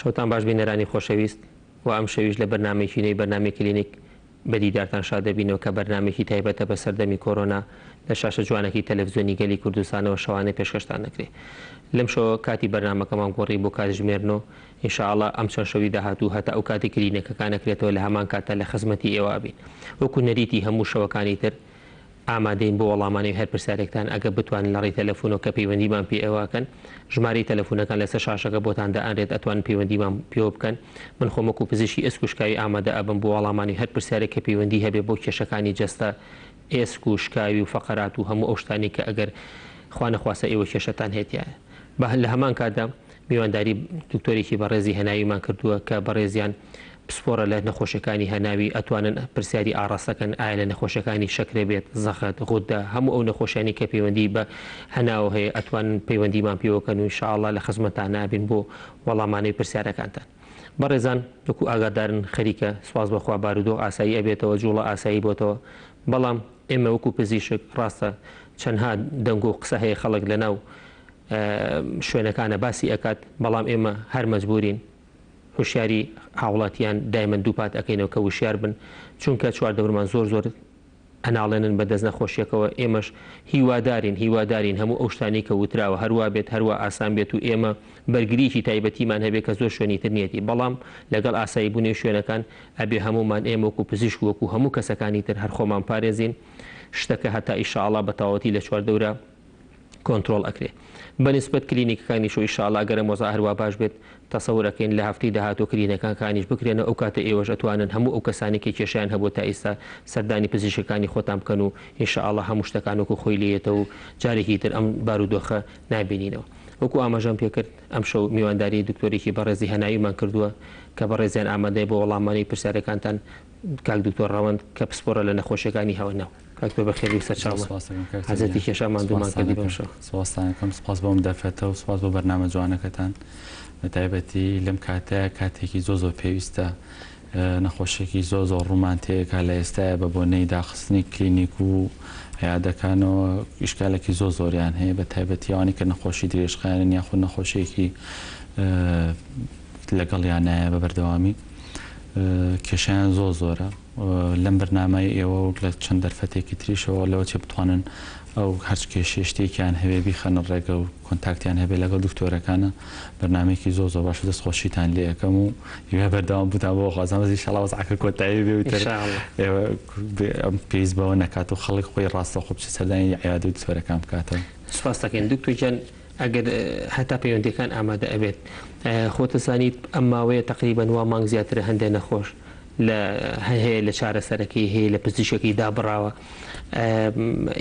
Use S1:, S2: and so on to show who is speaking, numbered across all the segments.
S1: شەوتان باش بینەرانی خۆشەویست و ئەم شەویش لە بەرنامەیەکی نوێی بەرنامەی کلینیک بەدیدارتان شاد دەبینەوە کە بەرنامێکی تایبەتە بە سەردەمی کۆرۆنا لە شاشە جوانەکی تەلەڤیزیۆنی گەلی کوردستانەوە شەوانەی پێشکەشتان دەکرێت. لەم شەوە کاتی بەرنامەکەمان گۆڕی بۆ کاتژمێرنەوە ئینشاءڵڵا ئەم چەند شەوی داهاتوو هەتا ئەو کاتی کلینیکەکان نەکرێتەوە لە هەمان کاتە لە خزمەتی ئێوە بین. وەکو نەریتی هەموو شەوەکانی تر ئامادەین بۆ وەڵامانی هەر پرسیارێکتان ئەگە بتوانن لە ڕێی تەلەفۆنەوە کە پەیوەندیمان پێ ئێواکەن ژمارەی تەلەفۆنەکان لەسەر شاشەکە بۆتان دەئانرێت ئەتوان پەیوەندیمان پێ بکەن. من خۆم وەکو پزیشکی ئێسکوشکاوی ئامادە ئەبم بۆ وەڵامانی هەر پرسیارێک کە پەیوەندی هەبێ بۆ کێشەکانی جەستە ئێسک و شکاوی و فەقەرات و هەموو ئەو شتانی کە ئەگەر خوا نەخواسە ئێوە کێشەتان هێتیایە. لە هەمان کاتدا میوانداری دکتۆرێکی بەڕێزی هەناویمان کردووە کە بەڕێزیان پسپۆرە لە نەخۆشیەکانی هەناوی ئەتوانن پرسیاری ئاڕاستەکەن ئایا لە نەخۆشیەکانی شەکرێ بێت زەخەت غودا هەموو ئەو نەخۆشیانی کە پەیوەندی بە هەناوە هەیە ئەتوانن پەیوەندیمان پێوەکەن و ئینشاءڵڵا لە خزمەتتان نابین بۆ وەڵامانەی پرسیارەکانتان. بەڕێزان وەکو ئاگادارن خەریکە سواز بەخوا بارودۆ ئاسایی ئەبێتەوە جوڵە ئاسایی بۆتەوە، بەڵام ئێمە وەکو پزیشک ڕاستە چەندها دەنگ و قسە هەیە خەڵک لەناو شوێنەکانە باسی ئەکات، بەڵام ئێمە هەر مەجبورین هوشیاری هاوڵاتیان دایمەن دووپات ئەەکەینەوە کە وشیار بن، چونکە چواردەورمان زۆر ئەناڵێنن بە دەست نەخۆشیەکەوە. ئێمەش هیوادارین هەموو ئەو شتانی کە وتراوە هەروە بێت، هەروە ئاسان بێت و ئێمە بەرگریکی تایبەتیمان هەبێت کە زۆر شوێنی تر نیەتی، بەڵام لەگەڵ ئاسایی بوونی شوێنەکان ئەبێ هەمومان ئێمە وەکو پزیشک وەکو هەموو کەسەکانی تر هەر خۆمان پارێزین شتەکە هەتا ئینشاءڵڵا بە تەواوەتی لە چواردەورە کۆنتترۆل ئەکرێ. بەنسبەت کلینیکەکانی شو ئینشاءڵڵا گەرە مۆزا هەروە باش بێت تەسەورەکەین لە هەفتەی داهاتوو کلینەکانیش بکرێنە ئەو کاتە ئێوەش ئەتوانن هەموو ئەو کەسانێکی کێشیان هەبوو تا ئێستا سەردانی پزیشکەکانی خۆتان بکەن و ئینشاءڵڵا هەموو شتەکانوەکو خۆی لێتەوە و جارێکی تر ئەم بارودۆخە نابینینەوە. وەکو ئاماژەم پێکرد ئەم شەو میوانداری دکتۆرێکی بەڕێزی هەناویمان کردووە کە بەڕێزیان ئامادەی بۆ وەڵامانی پرسیارەکانتان کاک دکتۆر ڕەوەند کە پسپۆرە لە نەخۆشیەکانی هەوەناو. کاکتۆر بەخێری سەرچاوە حەزەتی کێشەمان دوومان کردی بەم شەو.
S2: سوپاسدانەکەم، سپاس بۆم دەفێتەوە و سپاس بۆ بەرنامە جوانەکەتان. بە تایبەتی لەم کاتەیە کاتێکی زۆر پێویستە نەخۆشیێکی زۆر ڕوومانتەیەکە لە ئێستاە بە بۆنەی داخستنی کلینیک و عیادەکانەوە ئیشکالێکی زۆریان هەیە، بە تایبەتیوانی کە نەخۆشی درێژخایەن یاخود نەخۆشیێکی لەگەڵیانایە بە بەردەوامی کێشیان زۆرە. لەم بەرنامای ئێوە و لە چەند دەرفەتێکی تریشەوە لەوە چێ بتوانن ئەو هەرچ کێشێ شتێکیان هەبێ بیخەنە ڕێگە و کۆنتاکتیان هەبێ لەگەڵ دکتۆرەکانە. بەرنامێکی زۆر باش دەستخۆشیتان لێ یەکەم و هیوای بەردەوام بووتان بۆ خۆزانەزی ئینشاءڵڵا وەزعەکە کۆتایی بێ و ئەم پێویست بەوە نەکات و خەڵک خۆی ڕاستەوخۆ بچێت سەردانی عیادە و دکتۆرەکان بکاتەوە.
S1: سوپاس دەکەین دکتۆر گیان. ئەگەر هەتا پەیوەندیەکان ئامادە ئەبێت خۆتەزانیت ئەم ماوەیە تقریبەن وا مانگ زیاترە هەندێک نەخۆش لە هەیە لە چارەسەرەکەی هەیە لە پزیشکی دابڕاوە.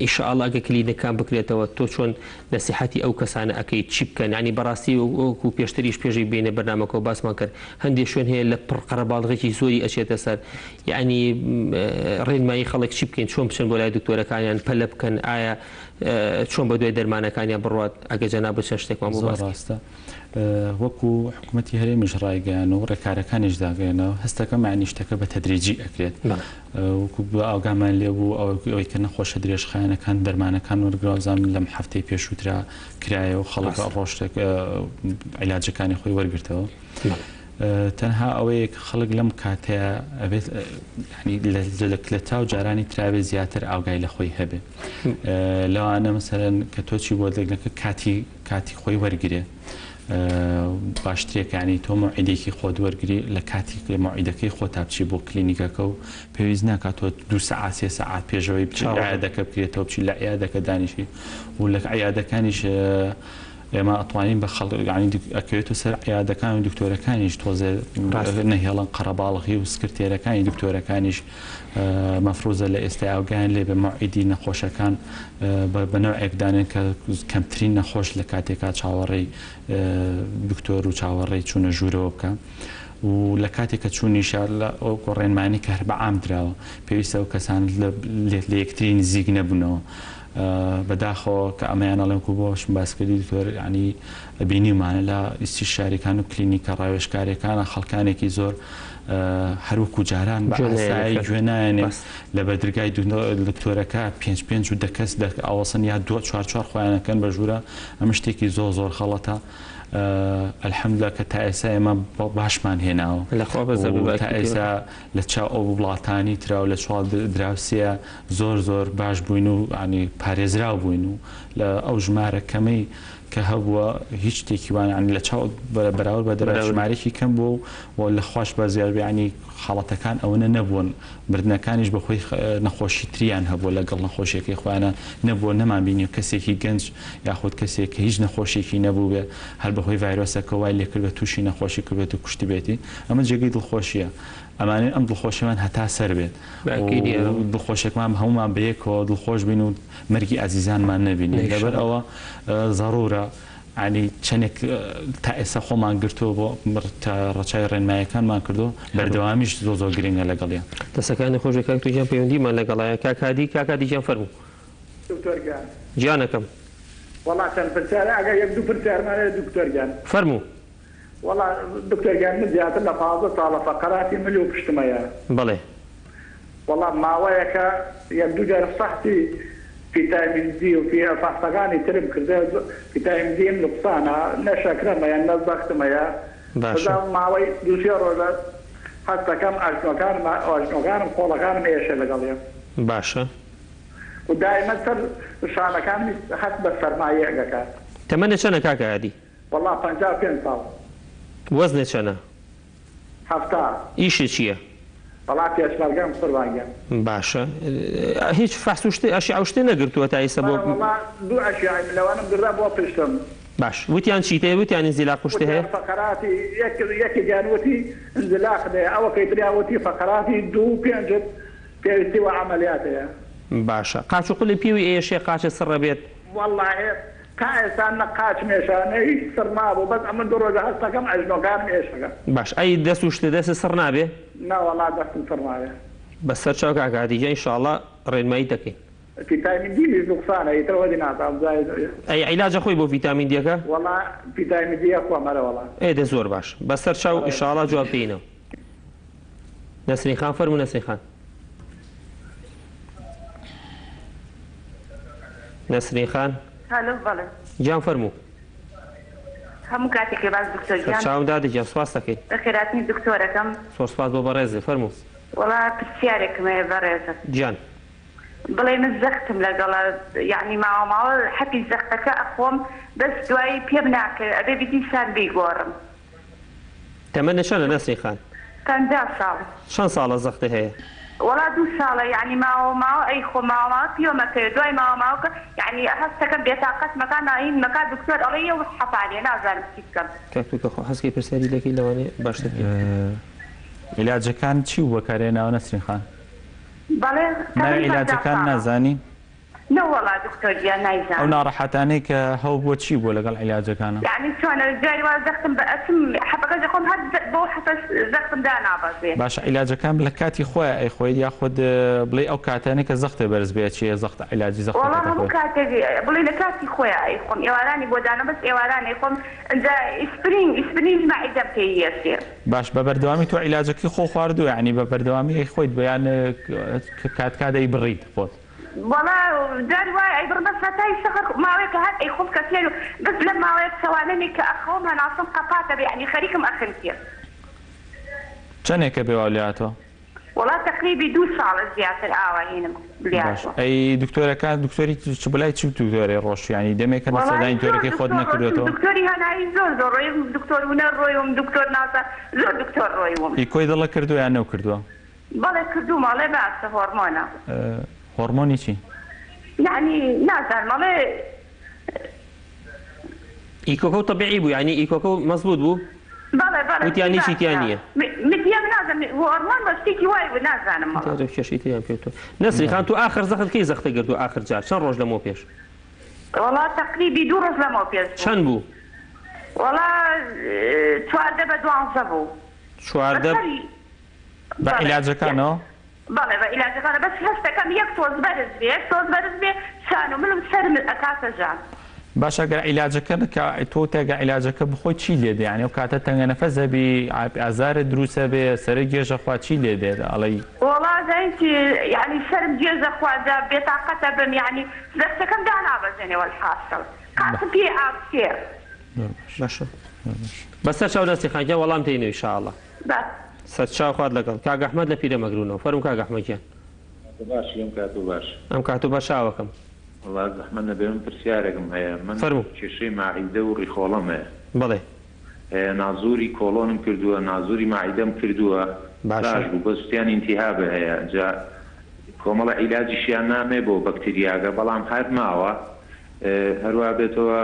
S1: ئینشاءڵڵا ئەگە کلینەکان بکرێتەوە تۆ چۆن نەسیحەتی ئەو کەسانە ئەەکەیت چی بکەن؟ ینی بەڕاستی وەکو پێشتریش پێشی بینە بەرنامەکەەوە باسمان کرد هەندێک شوێن هەیە لە پڕقەرەباڵغێکی زۆری ئەچێتە سەر، یعنی ڕێنمایی خەڵک چی بکەین؟ چۆن بچن بۆ لای دکتۆرەکانیان پەلە بکەن؟ ئایا چۆن بە دوای دەرمانەکانیان بڕات؟ ئەگە جەناب بچەند شتێکمان بۆ
S2: ڕاستە وەکو حکوومەتی هەرێمیش ڕایگەیان و ڕێکارەکانیش داگەێنەوە هەستەکە معنی شتەکە بە تەدریجی ئەکرێت. وەکو ئاگامان لێبوو ئەوەی کە نەخۆشە درێژخایەنەکان دەرمانەکان وەرگراوزان لەم هەفتەی پێشووترا کرایە و خەڵک ڕۆژتێک عیلاجەکانی خۆی وەرگرتەوە. تەنها ئەوەیە خەڵک لەم کاتەیە ئەبێت لە تاو جارانی تراوێ زیاتر ئاگای لە خۆی هەبێ. لەوانە مەسەرەن کە تۆچی بۆ دەگەکە کاتی خۆی وەرگرێ باشترێکانی تۆ مەعیدێکی خۆت وەرگری لە کاتی مەعیدەکەی خۆ تاپچی بۆ کلینیکەکە و پێویست ناکات تۆ 2 سەعات 3 سەعات پێشەوەی بچیت عیادەکە بکرێتەوە بچی لە عیادەکە دانیشی و لە عیادەکانیش ئێمە ئەتوانین بە ئەکەوێتە سەر عیادەکان و دکتۆرەکانیش تۆزێ نەهێڵن قەرەباڵغی و سکرتێرەکانی دکتۆرەکانیش مەفروزە لە ئێستا ئاگیان لێ بە مەعیدی نەخۆشەکان بە نەوعێکدانێن کە کەمترین نەخۆش لە کاتێکا چاوەڕێی دکتۆر و چاوەڕێی چوونە ژوورەوە بکە و لە کاتێککە چوونیشار لە ئەو گۆڕێنمانی کە هەر بە عام درراوە پێویستە و کەسان لە یەکترین نزیک نەبوونەوە بەداخەوە کە ئەمەیانەڵێم و بۆشم باسکردی دکتۆر ینی بینیمانە لە ئیسیشاریەکان و کلینیکە ڕاوێژکارەکانە خەڵکانێکی زۆر هەروەکو جاران بە ئاسایی گوێنایەنێ لە بەدرگای دکتۆرەکە 5 و 10 کەس ئاوەسن یا 2-4 خۆیانەکەن بە ژوورە ئەمە شتێکی زۆر خەڵەتە الحەمدلله کە تا ئێستا ئێمە باشمان هێناوە تا ئێستا لە چاو ئەو وڵاتانی ترا و لە چوار دراوسە زۆر باش بووین و ینی پارێزراو بووین و لە ئەو ژمارە کەمەی کە هەبووە هیچ شتێکیوان لە چاو بەراورد بە دەبێت ژمارێکی کەم بوو و لە خۆش بە زیادبیانی خاڵەتەکان ئەوەنە نەبوون مردنەکانیش بەخۆی نەخۆشی تریان هەبوو لەگەڵ نەخۆشیەکەی خۆیانە نەبووە نەمانبینی کەسێکی گەنج یاخود کەسێک کە هیچ نەخۆشیێکی نەبوو بێ هەر بەهۆی ڤایرۆسەکە وای لێکرد بە تووشی نەخۆشی کردێت و کوشتی بێتی ئەمە جێگەی دڵخۆشیە ئەمانێت ئەم دڵخۆشیمان هەتا سەر بێت دڵخۆشێکمان هەمومان بەیەکەوە دڵخۆش بین و مەرگی ئازیزانمان نەبینی لەبەر ئەوە ضرورە ینی چەندێک تا ئێستا خۆمان گرتووە بۆ ڕەچای ڕێنمایەکانمان کردو بەردەوامیش زۆر گرنگە لەگەڵیان
S1: دەسەکانی خۆشی کاکتۆژیان پەیوەندیمان لەگەڵایە کاکادیجان فەرموو گیانەکەم
S3: والله چەند پرسیارە ئەگەر یەک دوو پرسیارمانە دکتۆرگیان
S1: فەرموو
S3: والله دکتۆرگیان من زیاتر لە 15 ساڵە فەقەراتی ملی و پشتمەیە
S1: بەڵێ
S3: والله ماوەیەکە یەک دوو جار سەختی فیتامین دی و فەحسەکانی ترم کردە فیتامین دیم نوقسانە نەشەکرەمەیە نەزەختمەیە بەڵام ماوەی دووسێ ڕۆژە هەستەکەم ئاژنۆکانم خۆڵەکانم ئێشە لەگەڵیان
S1: باشە
S3: و دائما سەر شانەکانی هەست بە سەرمایە ئەگەکات
S1: تەمەنە چەنە کاکەعادی
S3: والله 55 ساڵ
S1: وەزنێ چەنە
S3: 70
S1: ئیشی چییە
S3: والله پێشمەرگەم قوربانگیان
S1: باشە هیچ فەحس و ئەشیعە شتێ نەگرتووە تا ئێستا بۆ
S3: دوو ئەشیاء لەوانم گردا بۆ پشتم
S1: باش وتیان چیتێ وتیان انزلاق قوشتە هەیە
S3: فەقەراتی یەکی گیانوتی انزلاق هەیە ئەوە کەیتریاوتی فەقەراتی دوو پێنجت پێویستی و عەمەلیاتەیە
S1: باشە قاچ و قوڵی پێوی ئێشێ قاچە سڕە بێت
S3: والله تا ئێستا نە قاچ مێشانە هیچ سڕ نابوو بەس ئەمە دوو ڕۆژە هەستەکەم ئەژنۆکانم ئێشەکە
S1: باش ئەی دەست و شتە دەستە سڕ نابێ
S3: نا والله دەستم سڕ نابێ
S1: بەسەر چاو کاکادیجە ئینشاءڵڵا ڕێنمایی دەکەین
S3: فیتامین دی نوقسانە ئیترەوە دی ناتام
S1: ئەی عیلاجە خۆی بۆ فیتامین دیەکە
S3: والله فیتامین دی خۆمەرە والله
S1: ئێدە زۆر باش بەسەر چاو ئینشاءڵڵا جواب پێینەوە نەسرین خان فەرموو نەسرین خان نەسرین خان
S4: هەلو بەڵێ
S1: جان فەرموو
S4: هەموو کاتێکی باز دکتۆر گیان
S1: چاوم دادەجا سواس دەکەیت
S4: بەخێراتنی دکتۆرەکەم
S1: سپاس بۆ بەڕێزێ فەرموو
S4: وڵا پرسیارێکمەیە بەڕێزە
S1: گیان
S4: بڵێ من زەختم لەگەڵە یعنی ماوە حەپی زەختەکە ئەخۆم بەس دوایی پێم ناکرد ئەبێ بیدیسان بیگۆڕم
S1: تەمەنە چەنە نەسرین خان
S4: 50 ساڵ
S1: چەند ساڵە زەختە هەیە
S4: وڵا 2 ساڵە یعنی ماوە ئەی خۆ ماوە پیۆمەکرد دوای ماوەکە یعنی هەستەکەم بێتاقەت مەکان ناین مەکا دکتۆر ئەڵێ یە حەپانێ نازانم چی بکەم
S1: کاکتۆکە هەسکی پرسیاری لەکەی لەوانێ باشتر
S2: عیلاجەکان چی بەکارێناوە نەسرین خان
S4: بەڵێ
S2: ناوی عیلاجەکان نازانی
S4: نەوەڵا دکتۆر گیان نایزانم
S2: ئەو ناڕەحەتانەی کە هەو بۆ چی بوو لەگەڵ عیلاجەکانە
S4: یعنی چۆنە جاری وا زەختم بە ئەچم حەپەکە دەخۆم هەر بۆ حەپەس زەختم دانابەزێ
S2: باش عیلاجەکان لە کاتی خۆیان ئەی خۆی یاخود بڵێ ئەو کاتانەی کە زەختە بەرز بێت چیە زەخت عیلاجی زەخت
S4: وڵا هەموو کاتێک بڵێ لە کاتی خۆیان ئەی خۆم ئێوارانی بۆ دانا بەس ئێوارانی خۆم ئەنجا ئیسپرینج مەعیدەم پێی یەسێ
S2: باش بە بەردەوامی تۆ عیلاجەکەی خۆ خواردووە یعنی بە بەردەوامی ئەی خۆیت بەیان کاتکادەی بڕیت خۆت
S4: وڵا جاری وای ئەی بڕ بەس هەتای سەخر ماوەیەکە هەر ئەی خۆم کەسێن و بەس لەم ماوەیەک سەوانەمی کە ئەخەوم هەناسم قەپاتە بێ یعنی خەریکم ئەخنتێ
S2: چەندێکە بێوالیاتەوە
S4: وڵا تقریبی 2 ساڵە زیاتر ئاوەهینم بلیاتەوە
S2: ئەی دکتۆرەکان دکتۆری چ بڵای چ دکتۆری ڕۆژ ینی دەمێکە لە سەدانی تۆرەکەی خۆت نەکردێتەوە
S4: دکتۆری هەنایی زۆر ڕۆیم دکتۆر وونە ڕۆیم دکتۆر ناسە زۆر دکتۆر ڕۆیوم
S2: ئی کۆی دڵە کردو یان نەو کردووە
S4: بەڵێ کردو ماڵێ باسە هۆرمۆنە
S2: هۆرمۆنی چی
S4: یعنی نازان ماڵێ
S1: ئیکۆکە و تەبیعی بوو یعنی ئیکۆکە و مەزبوط بوو
S4: بەڵێ
S1: وتیان هیچی تیان نییە
S4: مدیان نازانم هۆرمۆن بە شتێکی وای بوو نازانم
S1: مەڵێ کێشەی تیان پێوتۆ نەسرین خان تو ئاخر زەخت کەی زەختە گرتو ئاخر جار چەند ڕۆژ لەمەوە پێش
S4: وڵا تقریبی 2 ڕۆژ لەمەوە پێش
S1: چەند بوو
S4: وڵا 14 بە 12 بوو
S1: 14
S2: بە عیلاجەکانەوە
S4: بەڵێ بە عیلاجەکانە بەس هەستەکەم یەک تۆز بەرز بێ سان و منم سەرم ئەکاتە ژان
S2: باش ئەگەر عیلاجەکە تۆ تێگە عیلاجەکە بخۆی چی لێ دێ یعنی ئەو کاتە تەنگە نەفەسە بێ ئازارت دروستە بێ سەرە گێژە خوا چی لێ دێت ئەڵەی
S4: وڵا زەینتی یعنی سەرم گێژە خواجا بێتاقەتە بم یعنی دەستەکەم دانابەزێنێ وەلحاسڵ قاسم پێ ئاوسێ
S1: باشە بەسەر چاو دەستی خانجان وەڵام تێنەوە ئینشاءڵڵا سەر چاو خوارد لەگەڵ کاک ئەحمەد لە پیرەمەگرونەوە فەرمو کاک ئەحمەدیان
S5: باش باش
S1: ئەم کاتۆ بە شاوەکەم
S5: والله زەحمەت نەبێ من پرسیارێکم هەیە من
S1: فەرموو
S5: کێشەی ماعیدە و ڕیخۆڵەم هەیە
S1: بەڵێ
S5: نازوری کۆڵۆنم کردووە نازوری ماعیدەم کردووە باش بوو بەستیان ئینتیهابە هەیە جا کۆمەڵە عیلاجیشیان نامێ بۆ بەکتریاگە بەڵام هەر ماوە هەروە بێتەوە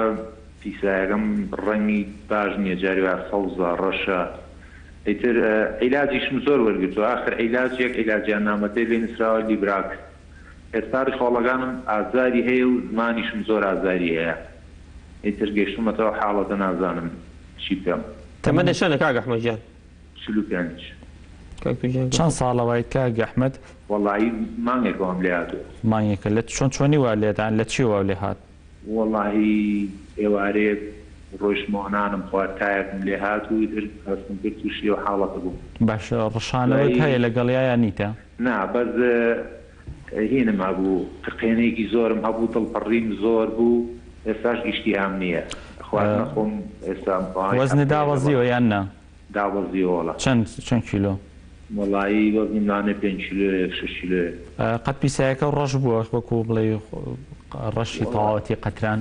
S5: پیسایەکەم ڕەنگی باش نییە جاریوە سەوزە ڕەشە ئیتر عیلاجیشم زۆر وەرگرتووە آخر عیلاجێک عیلاجیان نامەتەی لێ نووسراوە لیبراکس ئێستا ڕیخۆڵەکانم ئازاری هەیە و زمانیشم زۆر ئازاری هەیە ئیتر گەیشتمەتەوە حاڵەتە نازانم چی بکەم
S1: تەمەنە چەندە کاک ئەحمەدیان
S5: 45
S2: چەند ساڵەوەیت کاک ئەحمەد
S5: وەڵایی مانگێکەوەم لێ هاتووە
S2: مانگێکە لە چۆنی وا لێدان لە چیوە لێ هات
S5: وەڵاهی ئێوارەیە ڕۆژمۆنانم خوارتایەکم لێ هات و هەستم کرد تووشی و حاڵەتە بوو
S2: باش ڕەشانەوەت هەیە لەگەڵیایان نیتە
S5: نا بەس هینم هەبوو ققێنێکی زۆرم هەبوو دڵپەڕیم زۆر بوو ئێستاش گشتی هەم نییە خوارد نەخۆم ئێستا
S2: وەزنی داوەزیەوە یان نا
S5: داوەزیەوە
S2: چەند کیلۆ
S5: وەڵایی وەزنیم نانێ 5 کیلۆ 6 کیلۆ
S2: قەت پیسایەکە ڕەش بووە وەکو بڵێ ڕەشی تەواوەتی قەتران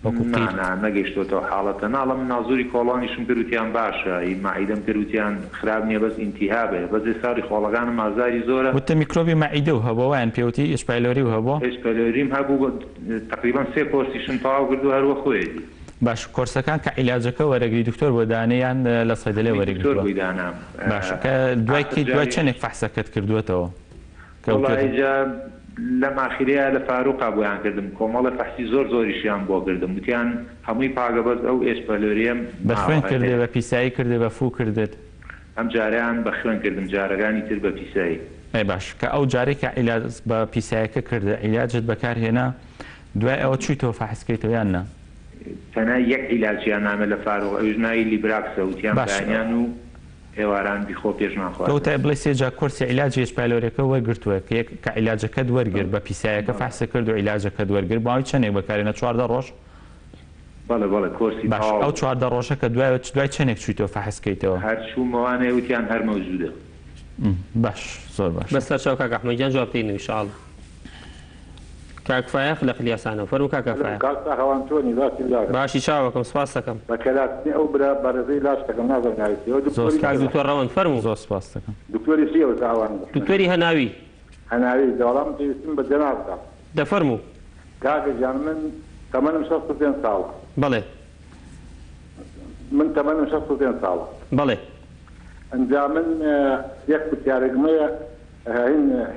S5: نەگەیشتۆتەوە حاڵەتە ناڵم نازوری کۆڵانیشم کردوتیان باشە ماعیدەم کردوتیان خراپ نییە بەس ئینتیهابێ بەس ساری خۆڵەکانم ئازاری زۆرە
S2: وتە میکرۆبی ماعیدە و هەبووەیان پێوتی ئیسپایلۆری و هەبووە
S5: ئیسپایلۆریم هەبوو تقریبان 3 کۆرسیشم تەواو کردو هەروە خۆیەتی
S2: باش کۆرسەکان کە عیلاجەکە وەرەگری دکتۆر بۆ دانەیان لە سەیدەلێ وەرەگرتووە باش کە دوای چەندێک فەحسەکەت کردووەتەوە
S5: لە ماخیرەیە لە فاروقا بۆیان کردم کۆمەڵە فەحسی زۆر زۆریشیان بۆ کردم وتیان هەمووی پاگەبەز ئەو ئێسپەلۆریەم
S2: بە خوێن کردێ بە پیسایی کردێ بە فوو کردێت
S5: ئەم جاریان بە خوێن کردم جارەکانی تر بە پیسایی
S2: باش کە ئەو جارێکە عیلاج بە پیسایەکە کردە عیلاجت بەکارهێنا دوای ئەوە چوویتەوە فەحسکەیتەوە یان نا
S5: تەنها یەک عیلاجیان نامە لە فاروق ئەوش ناوی لیبراکسە وتیان دانیان و ئێواران بیخۆ پێش ناخوات
S2: کەوتە بڵێ سێجا کورسی عیلاجی ئێسپایلۆریەکە وەرگرتووە کە عیلاجەکەت وەرگر بە پیسایەکە فەحسە کرد و عیلاجەکەت وەرگر باوی چەندێک بەکارێنە 14 ڕۆژ
S5: بەڵێ کۆرسی
S2: باش ئەو 14 ڕۆژە کە دوای چەندێک چوویتەوە فەحسکەیتەوە
S5: هەر چوومەوانەیە وتیان هەر مەوجودە
S2: باش زۆر باش
S1: بەسەر چاو کاک ئەحمەدیان جواب بدەین ئینشاءڵڵا کاک فایق لە قلیاسانەوە فەرموو کاک فایق باشی چاوەکەم سپاس دەکەم
S6: بەکەلاتنی ئەو برا بەرەزەی لاش دەکەم نازانیت
S1: کاک دکتۆر ڕەوەند فەرموو
S2: زۆر سپاس دەکەم
S6: دکتۆری سیەوە تاوان
S1: دکتۆری هەناوی
S6: دەوڵام پێویستم بە جەنابدا
S1: دەفەرموو
S6: کاکە جان من تەمەنم 65 ساڵە
S1: بەڵێ
S6: من تەمەنم 65 ساڵە
S1: بەڵێ
S6: ئەنجا من یەک پرسیارێکمەیە